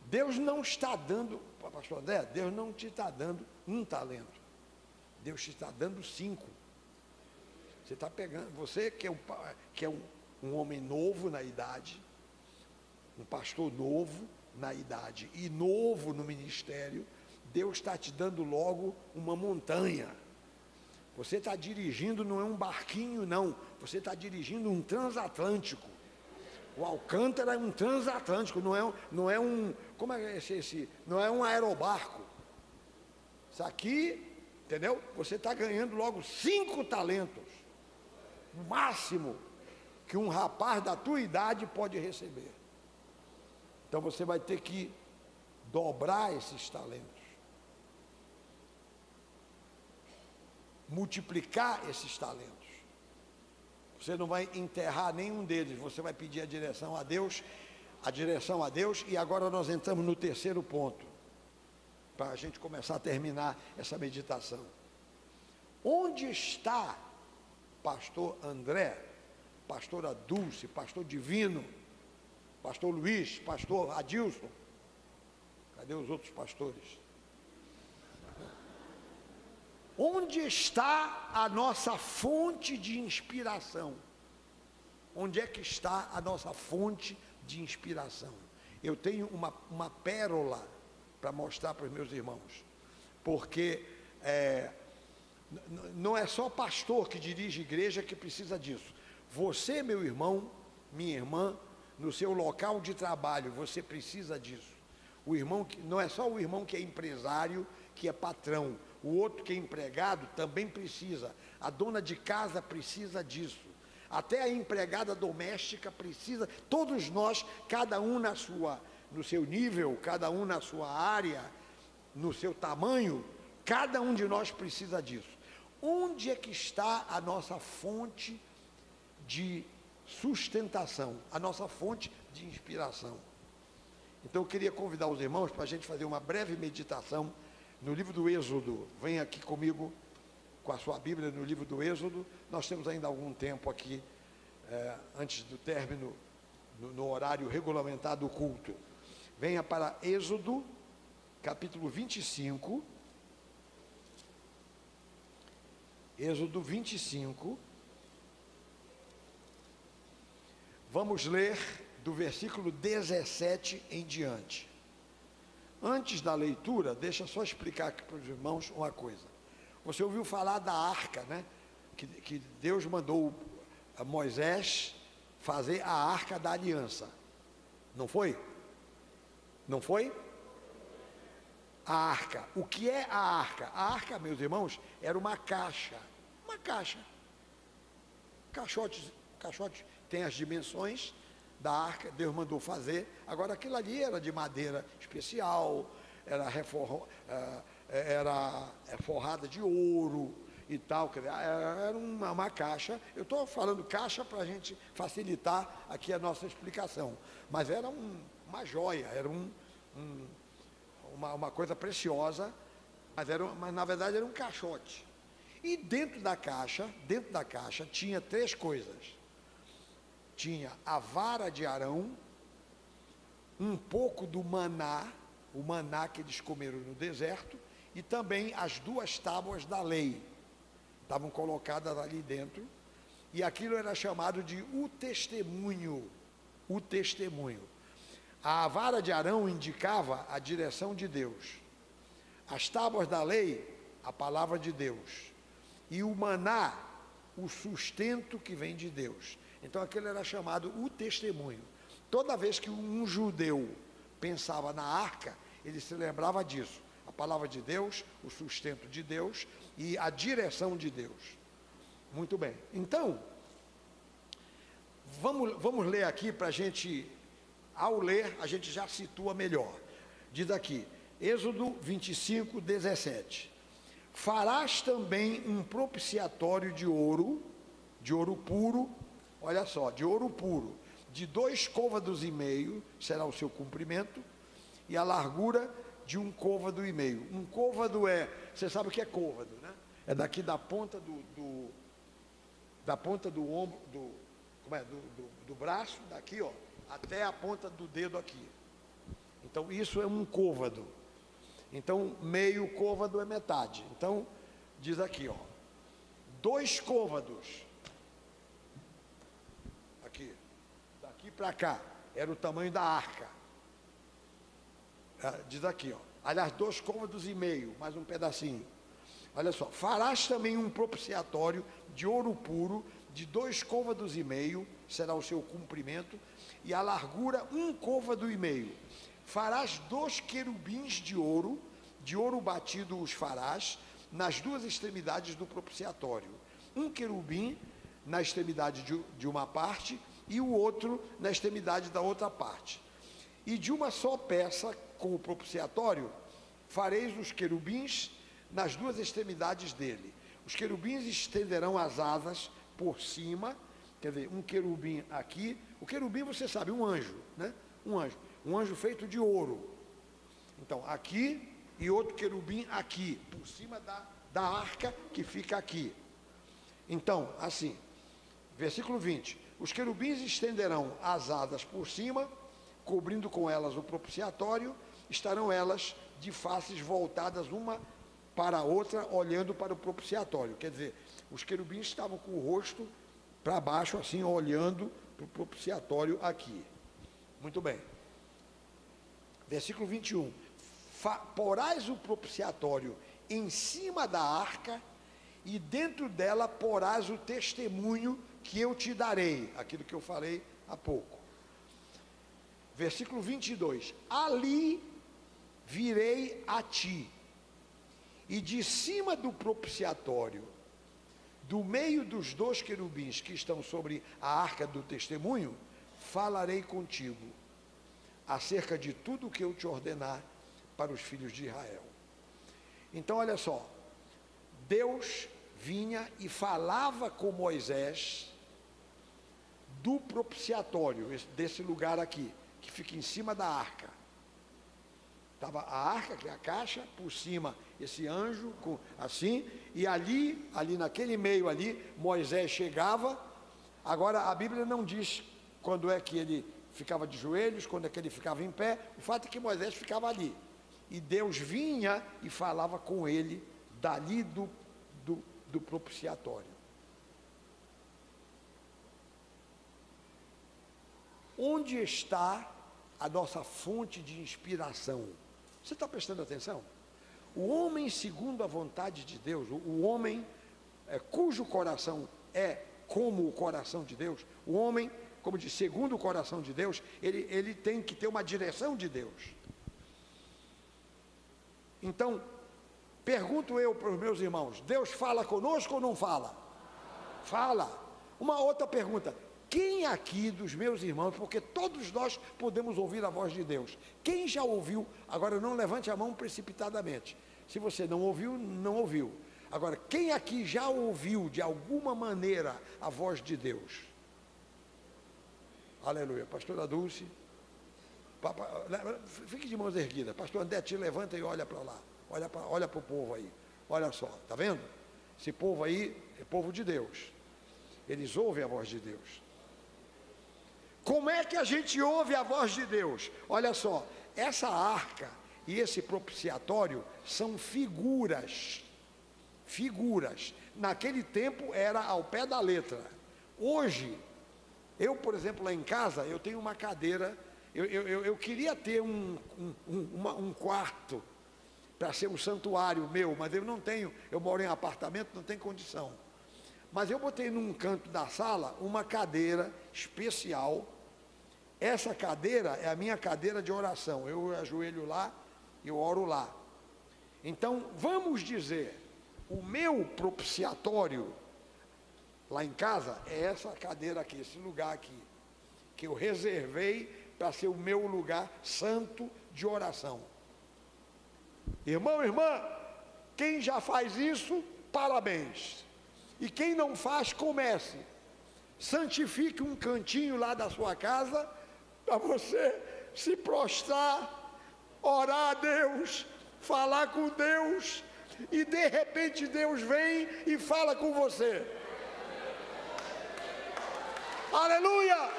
Deus não está dando, pastor André, Deus não te está dando 1 talento, Deus te está dando 5. Você está pegando, você que é um homem novo na idade, um pastor novo na idade e novo no ministério, Deus está te dando logo uma montanha. Você está dirigindo, não é um barquinho, não. Você está dirigindo um transatlântico. O Alcântara é um transatlântico, não é um, como é esse? Não é um aerobarco. Isso aqui, entendeu? Você está ganhando logo 5 talentos, no máximo, que um rapaz da tua idade pode receber. Então você vai ter que dobrar esses talentos, multiplicar esses talentos. Você não vai enterrar nenhum deles, você vai pedir a direção a Deus, e agora nós entramos no terceiro ponto, para a gente começar a terminar essa meditação. Onde está pastor André, pastora Dulce, pastor Divino, pastor Luiz, pastor Adilson? Cadê os outros pastores? Onde está a nossa fonte de inspiração? Onde é que está a nossa fonte de inspiração? Eu tenho uma pérola para mostrar para os meus irmãos, porque não é só pastor que dirige igreja que precisa disso. Você, meu irmão, minha irmã, no seu local de trabalho, você precisa disso. O irmão não é só o irmão que é empresário, que é patrão. O outro que é empregado também precisa. A dona de casa precisa disso. Até a empregada doméstica precisa. Todos nós, cada um na no seu nível, cada um na sua área, no seu tamanho, cada um de nós precisa disso. Onde é que está a nossa fonte de sustentação, a nossa fonte de inspiração? Então eu queria convidar os irmãos para a gente fazer uma breve meditação no livro do Êxodo. Venha aqui comigo com a sua Bíblia no livro do Êxodo. Nós temos ainda algum tempo aqui, antes do término, no horário regulamentado do culto. Venha para Êxodo, capítulo 25. Êxodo 25. Vamos ler do versículo 17 em diante. Antes da leitura, deixa eu só explicar aqui para os irmãos uma coisa. Você ouviu falar da arca, né? Que Deus mandou a Moisés fazer a arca da aliança. Não foi? Não foi? A arca. O que é a arca? A arca, meus irmãos, era uma caixa. Uma caixa. Caixote tem as dimensões da arca, Deus mandou fazer. Agora aquilo ali era de madeira especial, era forrada de ouro e tal. Era uma caixa. Eu estou falando caixa para a gente facilitar aqui a nossa explicação. Mas era uma joia, era uma coisa preciosa, mas na verdade era um caixote. E dentro da caixa tinha três coisas. Tinha a vara de Arão, um pouco do maná, o maná que eles comeram no deserto, e também as duas tábuas da lei, estavam colocadas ali dentro, e aquilo era chamado de o testemunho. O testemunho. A vara de Arão indicava a direção de Deus, as tábuas da lei, a palavra de Deus, e o maná, o sustento que vem de Deus. Então aquilo era chamado o testemunho. Toda vez que um judeu pensava na arca, ele se lembrava disso, a palavra de Deus, o sustento de Deus e a direção de Deus. Muito bem, então vamos ler aqui para a gente, ao ler a gente já situa melhor. Diz aqui, Êxodo 25, 17: farás também um propiciatório de ouro puro. Olha só, de ouro puro, de 2,5 côvados será o seu comprimento, e a largura de 1,5 côvado. Um côvado você sabe o que é côvado, né? É daqui da ponta da ponta do ombro, do braço, daqui, ó, até a ponta do dedo aqui. Então isso é um côvado. Então meio côvado é metade. Então diz aqui, ó, 2 côvados. Daqui para cá, era o tamanho da arca. Diz aqui, ó, aliás, 2,5 côvados, mais um pedacinho. Olha só, farás também um propiciatório de ouro puro, de 2,5 côvados, será o seu comprimento, e a largura 1,5 côvado. Farás 2 querubins de ouro batido os farás, nas duas extremidades do propiciatório. Um querubim na extremidade de uma parte, e o outro na extremidade da outra parte. E de uma só peça, com o propiciatório, fareis os querubins nas duas extremidades dele. Os querubins estenderão as asas por cima, quer dizer, um querubim aqui. O querubim, você sabe, um anjo, né? Um anjo feito de ouro. Então, aqui, e outro querubim aqui, por cima da arca que fica aqui. Então, assim, versículo 20: os querubins estenderão as asas por cima, cobrindo com elas o propiciatório, estarão elas de faces voltadas uma para a outra, olhando para o propiciatório. Quer dizer, os querubins estavam com o rosto para baixo, assim, olhando para o propiciatório aqui. Muito bem. Versículo 21. Porás o propiciatório em cima da arca, e dentro dela porás o testemunho que eu te darei, aquilo que eu falei há pouco. Versículo 22, ali virei a ti, e de cima do propiciatório, do meio dos 2 querubins que estão sobre a arca do testemunho, falarei contigo. acerca de tudo o que eu te ordenar para os filhos de Israel. Então, olha só, Deus vinha e falava com Moisés do propiciatório, desse lugar aqui, que fica em cima da arca. Estava a arca, que é a caixa, por cima esse anjo, assim, e ali naquele meio ali, Moisés chegava. Agora, a Bíblia não diz quando é que ele ficava de joelhos, quando é que ele ficava em pé. O fato é que Moisés ficava ali, e Deus vinha e falava com ele dali do propiciatório. Onde está a nossa fonte de inspiração? Você está prestando atenção? O homem segundo a vontade de Deus, o homem cujo coração é como o coração de Deus, o homem, como diz, segundo o coração de Deus, ele tem que ter uma direção de Deus. Então, pergunto eu para os meus irmãos, Deus fala conosco ou não fala? Fala. Uma outra pergunta, quem aqui dos meus irmãos, porque todos nós podemos ouvir a voz de Deus, quem já ouviu, agora não levante a mão precipitadamente, se você não ouviu, não ouviu. Agora, quem aqui já ouviu de alguma maneira a voz de Deus? Aleluia. Pastora Dulce, fique de mãos erguidas. Pastor André, te levanta e olha para lá, olha para o povo aí, olha só, está vendo? Esse povo aí é povo de Deus, eles ouvem a voz de Deus. Como é que a gente ouve a voz de Deus? Olha só, essa arca e esse propiciatório são figuras. Naquele tempo era ao pé da letra. Hoje, eu, por exemplo, lá em casa, eu tenho uma cadeira, eu queria ter um quarto para ser um santuário meu, mas eu não tenho, eu moro em apartamento, não tem condição. Mas eu botei num canto da sala uma cadeira especial. Essa cadeira é a minha cadeira de oração. Eu ajoelho lá, eu oro lá. Então, vamos dizer, o meu propiciatório lá em casa é essa cadeira aqui, esse lugar aqui, que eu reservei para ser o meu lugar santo de oração. Irmão, irmã, quem já faz isso, parabéns. E quem não faz, comece. Santifique um cantinho lá da sua casa, para você se prostrar, orar a Deus, falar com Deus, e de repente Deus vem e fala com você. Aleluia!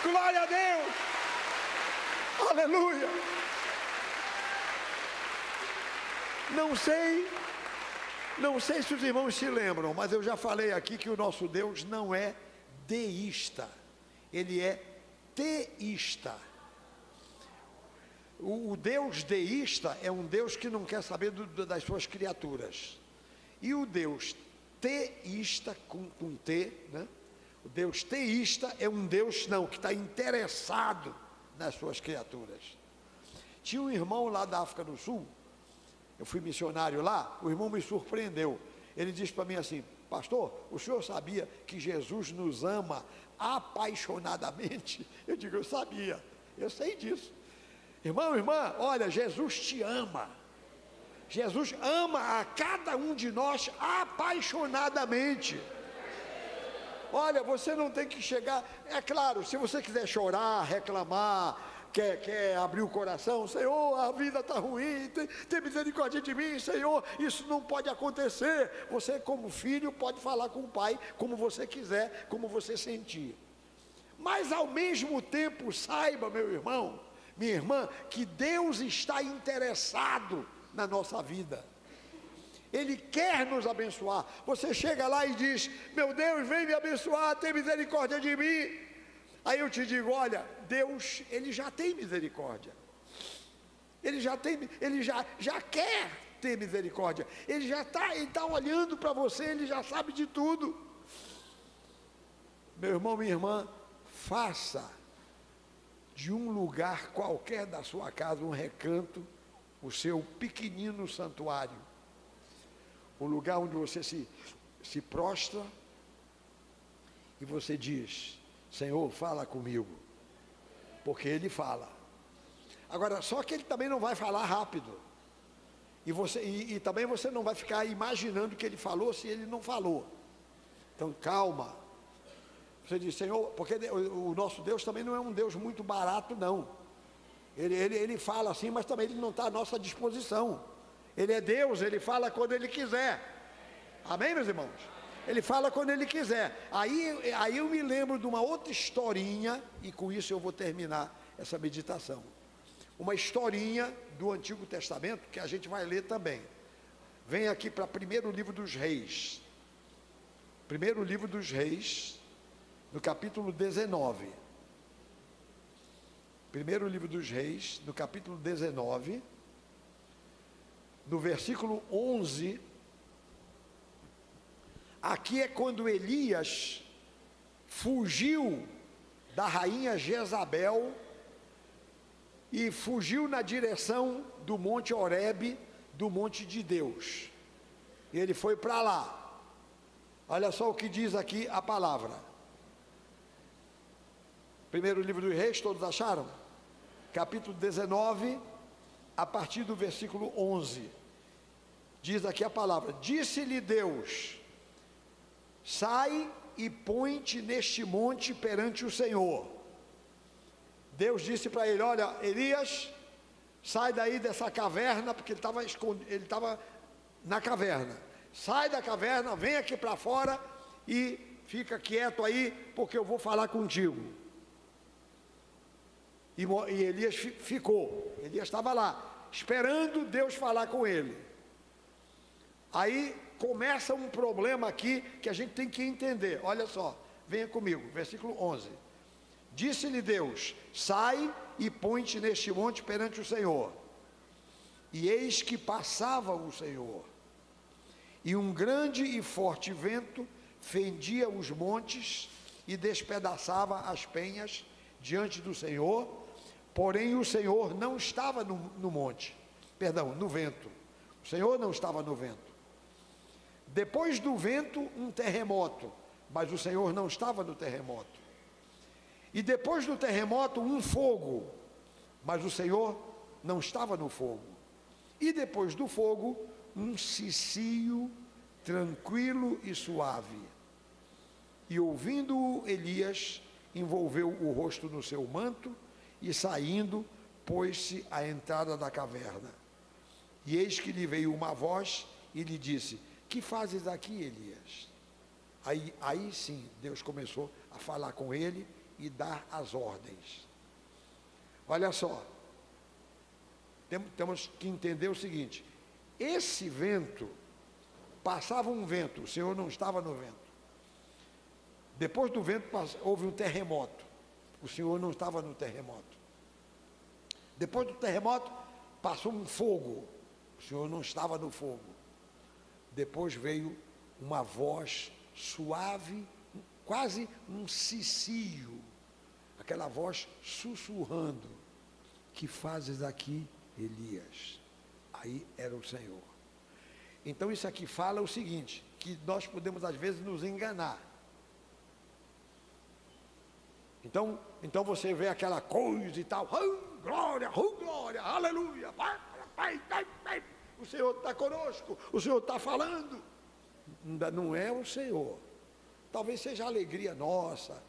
Glória a Deus! Aleluia! Não sei se os irmãos se lembram, mas eu já falei aqui que o nosso Deus não é deísta, ele é teísta. O Deus deísta é um Deus que não quer saber das suas criaturas. E o Deus teísta, com T, né? O Deus teísta é um Deus que está interessado nas suas criaturas. Tinha um irmão lá da África do Sul, eu fui missionário lá, o irmão me surpreendeu. Ele disse para mim assim: pastor, o senhor sabia que Jesus nos ama apaixonadamente? Eu digo, eu sabia, eu sei disso. Irmão, irmã, olha, Jesus te ama. Jesus ama a cada um de nós apaixonadamente. Olha, você não tem que chegar, é claro, se você quiser chorar, reclamar, quer abrir o coração, Senhor, a vida está ruim, tem misericórdia de mim, Senhor, isso não pode acontecer. Você, como filho, pode falar com o pai como você quiser, como você sentir. Mas ao mesmo tempo, saiba, meu irmão, minha irmã, que Deus está interessado na nossa vida. Ele quer nos abençoar. Você chega lá e diz: meu Deus, vem me abençoar, tem misericórdia de mim. Aí eu te digo: olha, Deus, Ele já tem misericórdia. Ele já quer ter misericórdia. Ele está olhando para você, Ele já sabe de tudo. Meu irmão, minha irmã, faça de um lugar qualquer da sua casa, um recanto, o seu pequenino santuário. O lugar onde você se prostra e você diz: Senhor, fala comigo. porque ele fala. Agora, só que ele também não vai falar rápido. E também você não vai ficar imaginando que ele falou se ele não falou. Então, calma. Você diz, Senhor, porque o nosso Deus também não é um Deus muito barato, não. Ele fala assim, mas também ele não está à nossa disposição. Ele é Deus, ele fala quando ele quiser. Amém, meus irmãos? Ele fala quando ele quiser. Aí eu me lembro de uma outra historinha, e com isso eu vou terminar essa meditação. Uma historinha do Antigo Testamento, que a gente vai ler também. Vem aqui para primeiro livro dos Reis. Primeiro livro dos Reis, no capítulo 19. Primeiro livro dos Reis, no capítulo 19, no versículo 11. Aqui é quando Elias fugiu da rainha Jezabel e fugiu na direção do Monte Horebe, do Monte de Deus. E ele foi para lá. Olha só o que diz aqui a palavra. Primeiro livro dos Reis, todos acharam? Capítulo 19, a partir do versículo 11. Diz aqui a palavra: disse-lhe Deus: sai e põe-te neste monte perante o Senhor. Deus disse para ele: olha, Elias, sai daí dessa caverna, porque ele estava na caverna. Sai da caverna, vem aqui para fora e fica quieto aí, porque eu vou falar contigo. E Elias ficou. Elias estava lá, esperando Deus falar com ele. Aí começa um problema aqui que a gente tem que entender. Olha só, venha comigo, versículo 11. Disse-lhe Deus: sai e põe-te neste monte perante o Senhor. E eis que passava o Senhor, e um grande e forte vento fendia os montes e despedaçava as penhas diante do Senhor, porém o Senhor não estava no monte, no vento. O Senhor não estava no vento. Depois do vento, um terremoto, mas o Senhor não estava no terremoto. E depois do terremoto, um fogo, mas o Senhor não estava no fogo. E depois do fogo, um cicio tranquilo e suave. E ouvindo-o, Elias envolveu o rosto no seu manto e, saindo, pôs-se à entrada da caverna. E eis que lhe veio uma voz e lhe disse: que fazes aqui, Elias? Aí sim, Deus começou a falar com ele e dar as ordens. Olha só, temos que entender o seguinte: esse vento, passava um vento, o Senhor não estava no vento. Depois do vento houve um terremoto, o Senhor não estava no terremoto. Depois do terremoto passou um fogo, o Senhor não estava no fogo. Depois veio uma voz suave, quase um cicio, aquela voz sussurrando: que fazes aqui, Elias? Aí era o Senhor. Então isso aqui fala o seguinte, que nós podemos às vezes nos enganar. Então você vê aquela coisa e tal, glória, aleluia, o Senhor está conosco, o Senhor está falando. Ainda não é o Senhor. Talvez seja a alegria nossa,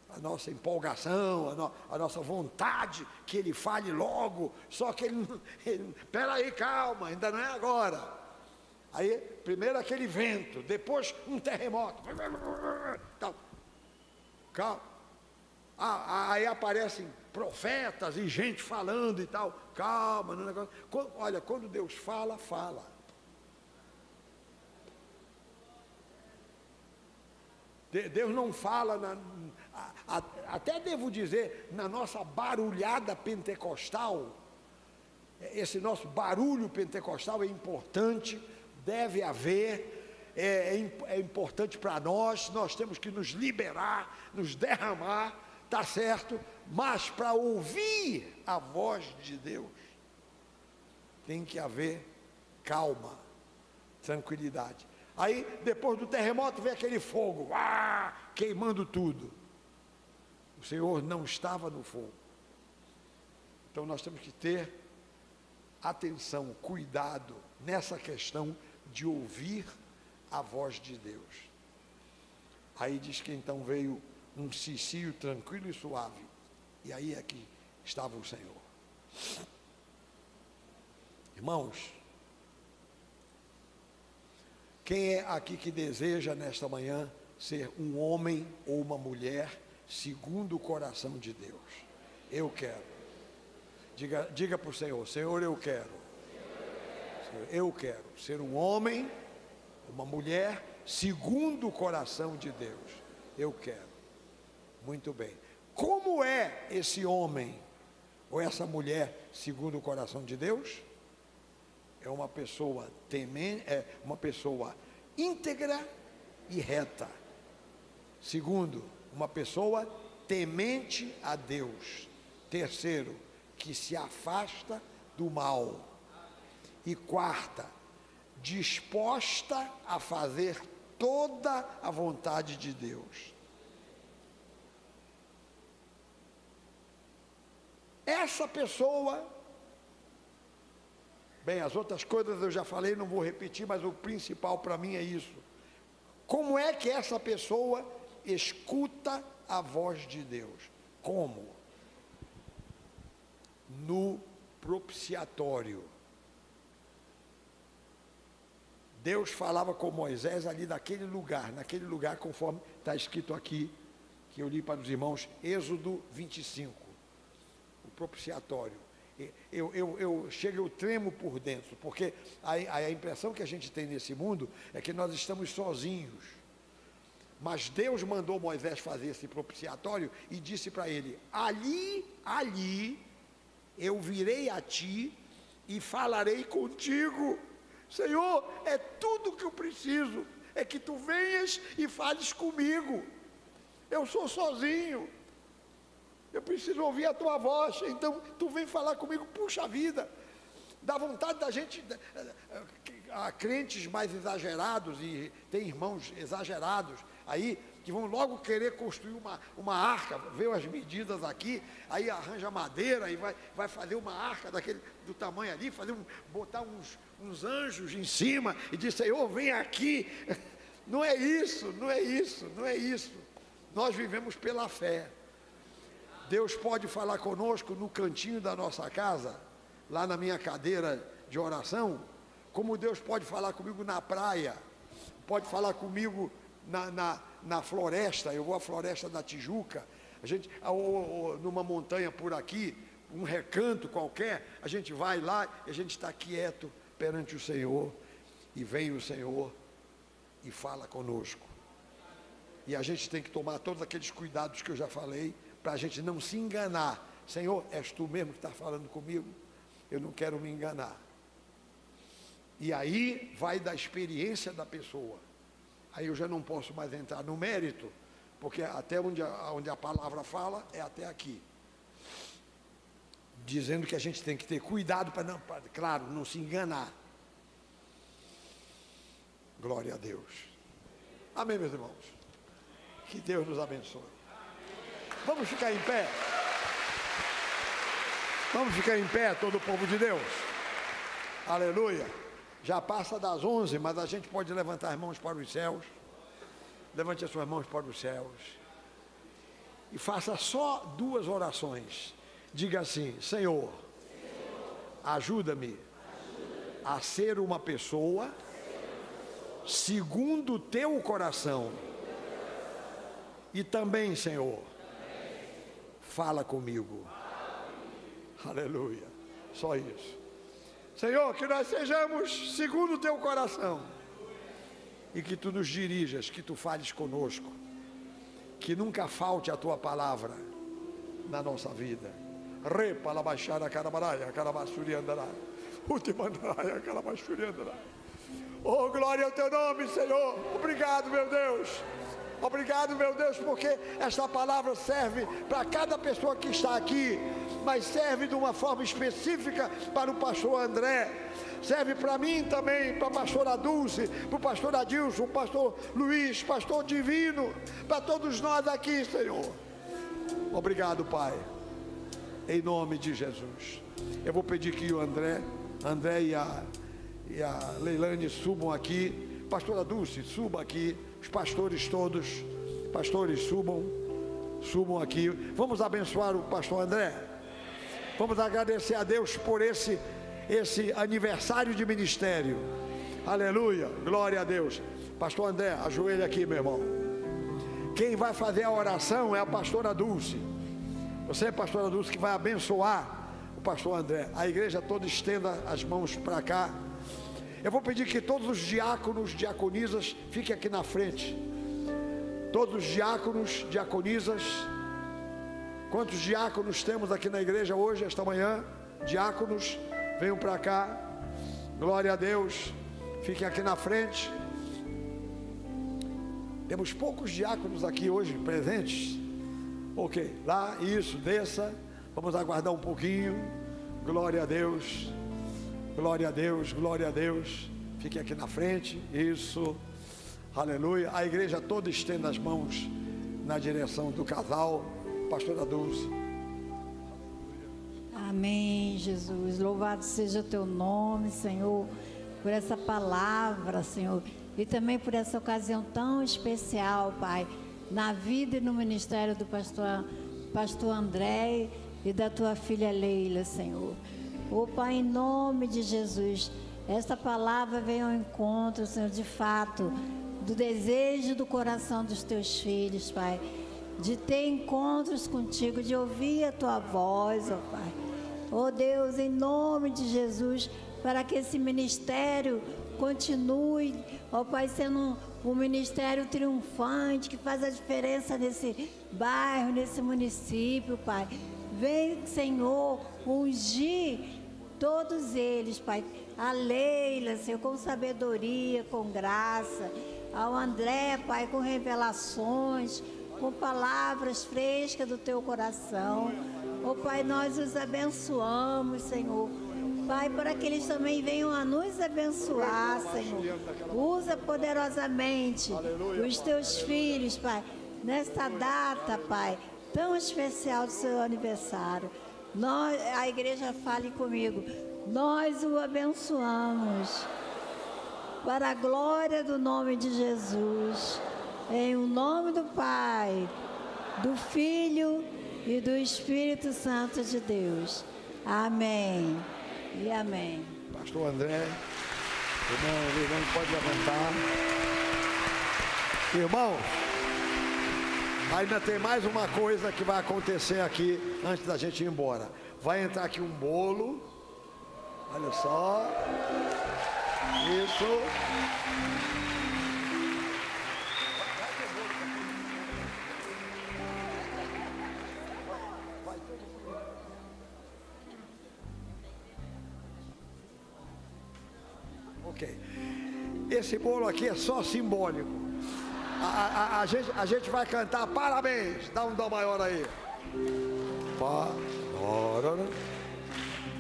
a nossa empolgação, a nossa vontade que Ele fale logo, só que espera aí, calma, ainda não é agora. Aí, primeiro aquele vento, depois um terremoto, calma. Aí aparecem profetas e gente falando e tal, calma, no negócio. Olha, quando Deus fala, fala. Deus não fala, até devo dizer, na nossa barulhada pentecostal. Esse nosso barulho pentecostal é importante, deve haver, é importante para nós temos que nos liberar, nos derramar, tá certo? Mas para ouvir a voz de Deus, tem que haver calma, tranquilidade. Aí, depois do terremoto, vem aquele fogo, queimando tudo. O Senhor não estava no fogo. Então nós temos que ter atenção, cuidado nessa questão de ouvir a voz de Deus. Aí diz que então veio um cicio tranquilo e suave, e aí é que estava o Senhor. Irmãos, quem é aqui que deseja nesta manhã ser um homem ou uma mulher segundo o coração de Deus? Eu quero. Diga para o Senhor: Senhor, eu quero. Senhor, eu quero ser um homem, uma mulher segundo o coração de Deus. Eu quero. Muito bem. Como é esse homem ou essa mulher segundo o coração de Deus? É uma pessoa uma pessoa íntegra e reta. Segundo, uma pessoa temente a Deus. Terceiro, que se afasta do mal. E quarta, disposta a fazer toda a vontade de Deus. Essa pessoa, bem, as outras coisas eu já falei, não vou repetir, mas o principal para mim é isso. Como é que essa pessoa escuta a voz de Deus? Como? No propiciatório. Deus falava com Moisés ali naquele lugar conforme está escrito aqui, que eu li para os irmãos, Êxodo 25. O propiciatório. Eu tremo por dentro, porque a impressão que a gente tem nesse mundo é que nós estamos sozinhos. Mas Deus mandou Moisés fazer esse propiciatório e disse para ele: ali eu virei a ti e falarei contigo. Senhor, é tudo que eu preciso, é que tu venhas e fales comigo. Eu sou sozinho, eu preciso ouvir a tua voz, então tu vem falar comigo. Puxa vida, dá vontade da gente, há crentes mais exagerados, e tem irmãos exagerados aí, que vão logo querer construir uma arca, vê as medidas aqui, aí arranja madeira e vai fazer uma arca do tamanho ali, botar uns anjos em cima e diz: Senhor, vem aqui. Não é isso, não é isso, não é isso. Nós vivemos pela fé. Deus pode falar conosco no cantinho da nossa casa, lá na minha cadeira de oração, como Deus pode falar comigo na praia, pode falar comigo na floresta. Eu vou à floresta da Tijuca, a gente, ou numa montanha por aqui, um recanto qualquer, a gente vai lá e a gente está quieto perante o Senhor, e vem o Senhor e fala conosco. E a gente tem que tomar todos aqueles cuidados que eu já falei, para a gente não se enganar. Senhor, és tu mesmo que está falando comigo? Eu não quero me enganar. E aí vai da experiência da pessoa. Aí eu já não posso mais entrar no mérito, porque até onde a palavra fala é até aqui. Dizendo que a gente tem que ter cuidado para, claro, não se enganar. Glória a Deus. Amém, meus irmãos? Que Deus nos abençoe. Vamos ficar em pé? Vamos ficar em pé, todo o povo de Deus? Aleluia. Já passa das 11, mas a gente pode levantar as mãos para os céus. Levante as suas mãos para os céus. E faça só 2 orações. Diga assim: Senhor, ajuda-me a ser uma pessoa segundo o teu coração. E também, Senhor, fala comigo. Aleluia. Só isso. Senhor, que nós sejamos segundo o teu coração, e que tu nos dirijas, que tu fales conosco, que nunca falte a tua palavra na nossa vida. Repa la baixada carabaraia, carabasturi andará. Ultimandaraia, carabasturi andará. Oh, glória ao teu nome, Senhor. Obrigado, meu Deus. Obrigado, meu Deus, porque esta palavra serve para cada pessoa que está aqui, mas serve de uma forma específica para o pastor André, serve para mim também, para a pastora Dulce, para o pastor Adilson, pastor Luiz, pastor Divino, para todos nós aqui, Senhor. Obrigado, Pai. em nome de Jesus. Eu vou pedir que o André e a Leilane subam aqui. Pastora Dulce, suba aqui. Os pastores todos, subam aqui. Vamos abençoar o pastor André. Vamos agradecer a Deus por esse aniversário de ministério. Aleluia, glória a Deus. Pastor André, ajoelha aqui, meu irmão. Quem vai fazer a oração é a pastora Dulce. Você, pastora Dulce, que vai abençoar o pastor André. A igreja toda estenda as mãos para cá. Eu vou pedir que todos os diáconos, diaconisas, fiquem aqui na frente. Todos os diáconos, diaconisas. Quantos diáconos temos aqui na igreja hoje, esta manhã? Diáconos, venham para cá. Glória a Deus. Fiquem aqui na frente. Temos poucos diáconos aqui hoje presentes. Ok, lá, isso, desça. Vamos aguardar um pouquinho. Glória a Deus. Glória a Deus, glória a Deus. Fique aqui na frente, isso, aleluia. A igreja toda estenda as mãos na direção do casal. Pastora Dulce. Amém, Jesus. Louvado seja o teu nome, Senhor, por essa palavra, Senhor, e também por essa ocasião tão especial, Pai, na vida e no ministério do pastor André e da tua filha Leila, Senhor. Oh, Pai, em nome de Jesus, esta palavra vem ao encontro, Senhor, de fato, do desejo do coração dos teus filhos, Pai, de ter encontros contigo, de ouvir a tua voz, ó Pai. Oh Deus, em nome de Jesus, para que esse ministério continue, ó Pai, sendo um ministério triunfante, que faz a diferença nesse bairro, nesse município, Pai. Vem, Senhor, ungir todos eles, Pai. A Leila, Senhor, com sabedoria, com graça. Ao André, Pai, com revelações, com palavras frescas do teu coração. Oh, Pai, nós os abençoamos, Senhor. Pai, para que eles também venham a nos abençoar, Senhor. Usa poderosamente os teus filhos, Pai, nesta data, Pai, tão especial do seu aniversário. Nós, a igreja, fale comigo. Nós o abençoamos para a glória do nome de Jesus. Em o nome do Pai, do Filho e do Espírito Santo de Deus. Amém e amém. Pastor André, irmão, pode levantar. Irmão, ainda tem mais uma coisa que vai acontecer aqui antes da gente ir embora. Vai entrar aqui um bolo. Olha só. Isso. Ok. Esse bolo aqui é só simbólico. A gente vai cantar parabéns. Dá um dó maior aí.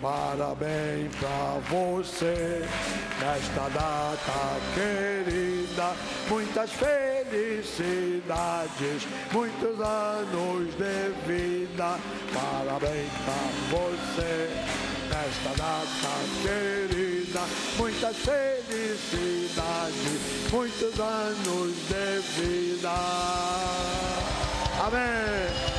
Parabéns pra você nesta data querida. Muitas felicidades, muitos anos de vida. Parabéns pra você nesta data querida. Muitas felicidades, muitos anos de vida. Amém.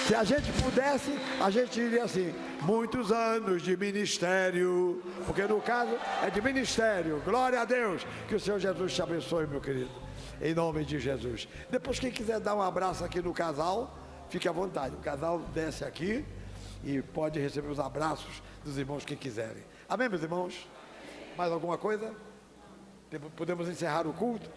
Se a gente pudesse, a gente diria assim: muitos anos de ministério, porque no caso é de ministério. Glória a Deus. Que o Senhor Jesus te abençoe, meu querido, em nome de Jesus. Depois, quem quiser dar um abraço aqui no casal, fique à vontade. O casal desce aqui e pode receber os abraços dos irmãos que quiserem. Amém, meus irmãos? Mais alguma coisa? Podemos encerrar o culto?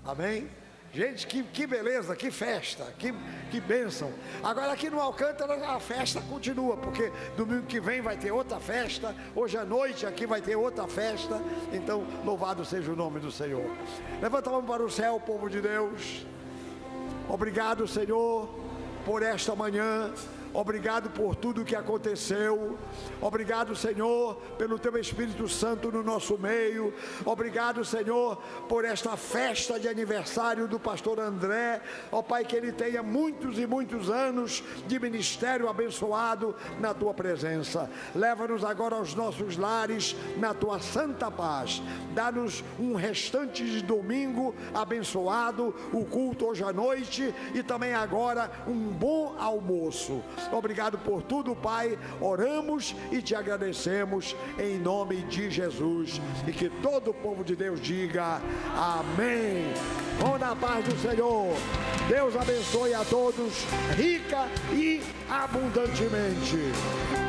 Amém? Gente, que beleza, que festa, que bênção. Agora aqui no Alcântara a festa continua, porque domingo que vem vai ter outra festa. Hoje à noite aqui vai ter outra festa. Então, louvado seja o nome do Senhor. Levanta a mão para o céu, povo de Deus. Obrigado, Senhor, por esta manhã. Obrigado por tudo que aconteceu. Obrigado, Senhor, pelo Teu Espírito Santo no nosso meio. Obrigado, Senhor, por esta festa de aniversário do pastor André. Ó Pai, que ele tenha muitos e muitos anos de ministério abençoado na Tua presença. Leva-nos agora aos nossos lares na Tua santa paz. Dá-nos um restante de domingo abençoado, o culto hoje à noite e também agora um bom almoço. Obrigado por tudo, Pai. Oramos e Te agradecemos em nome de Jesus. E que todo o povo de Deus diga amém. Vão na paz do Senhor. Deus abençoe a todos rica e abundantemente.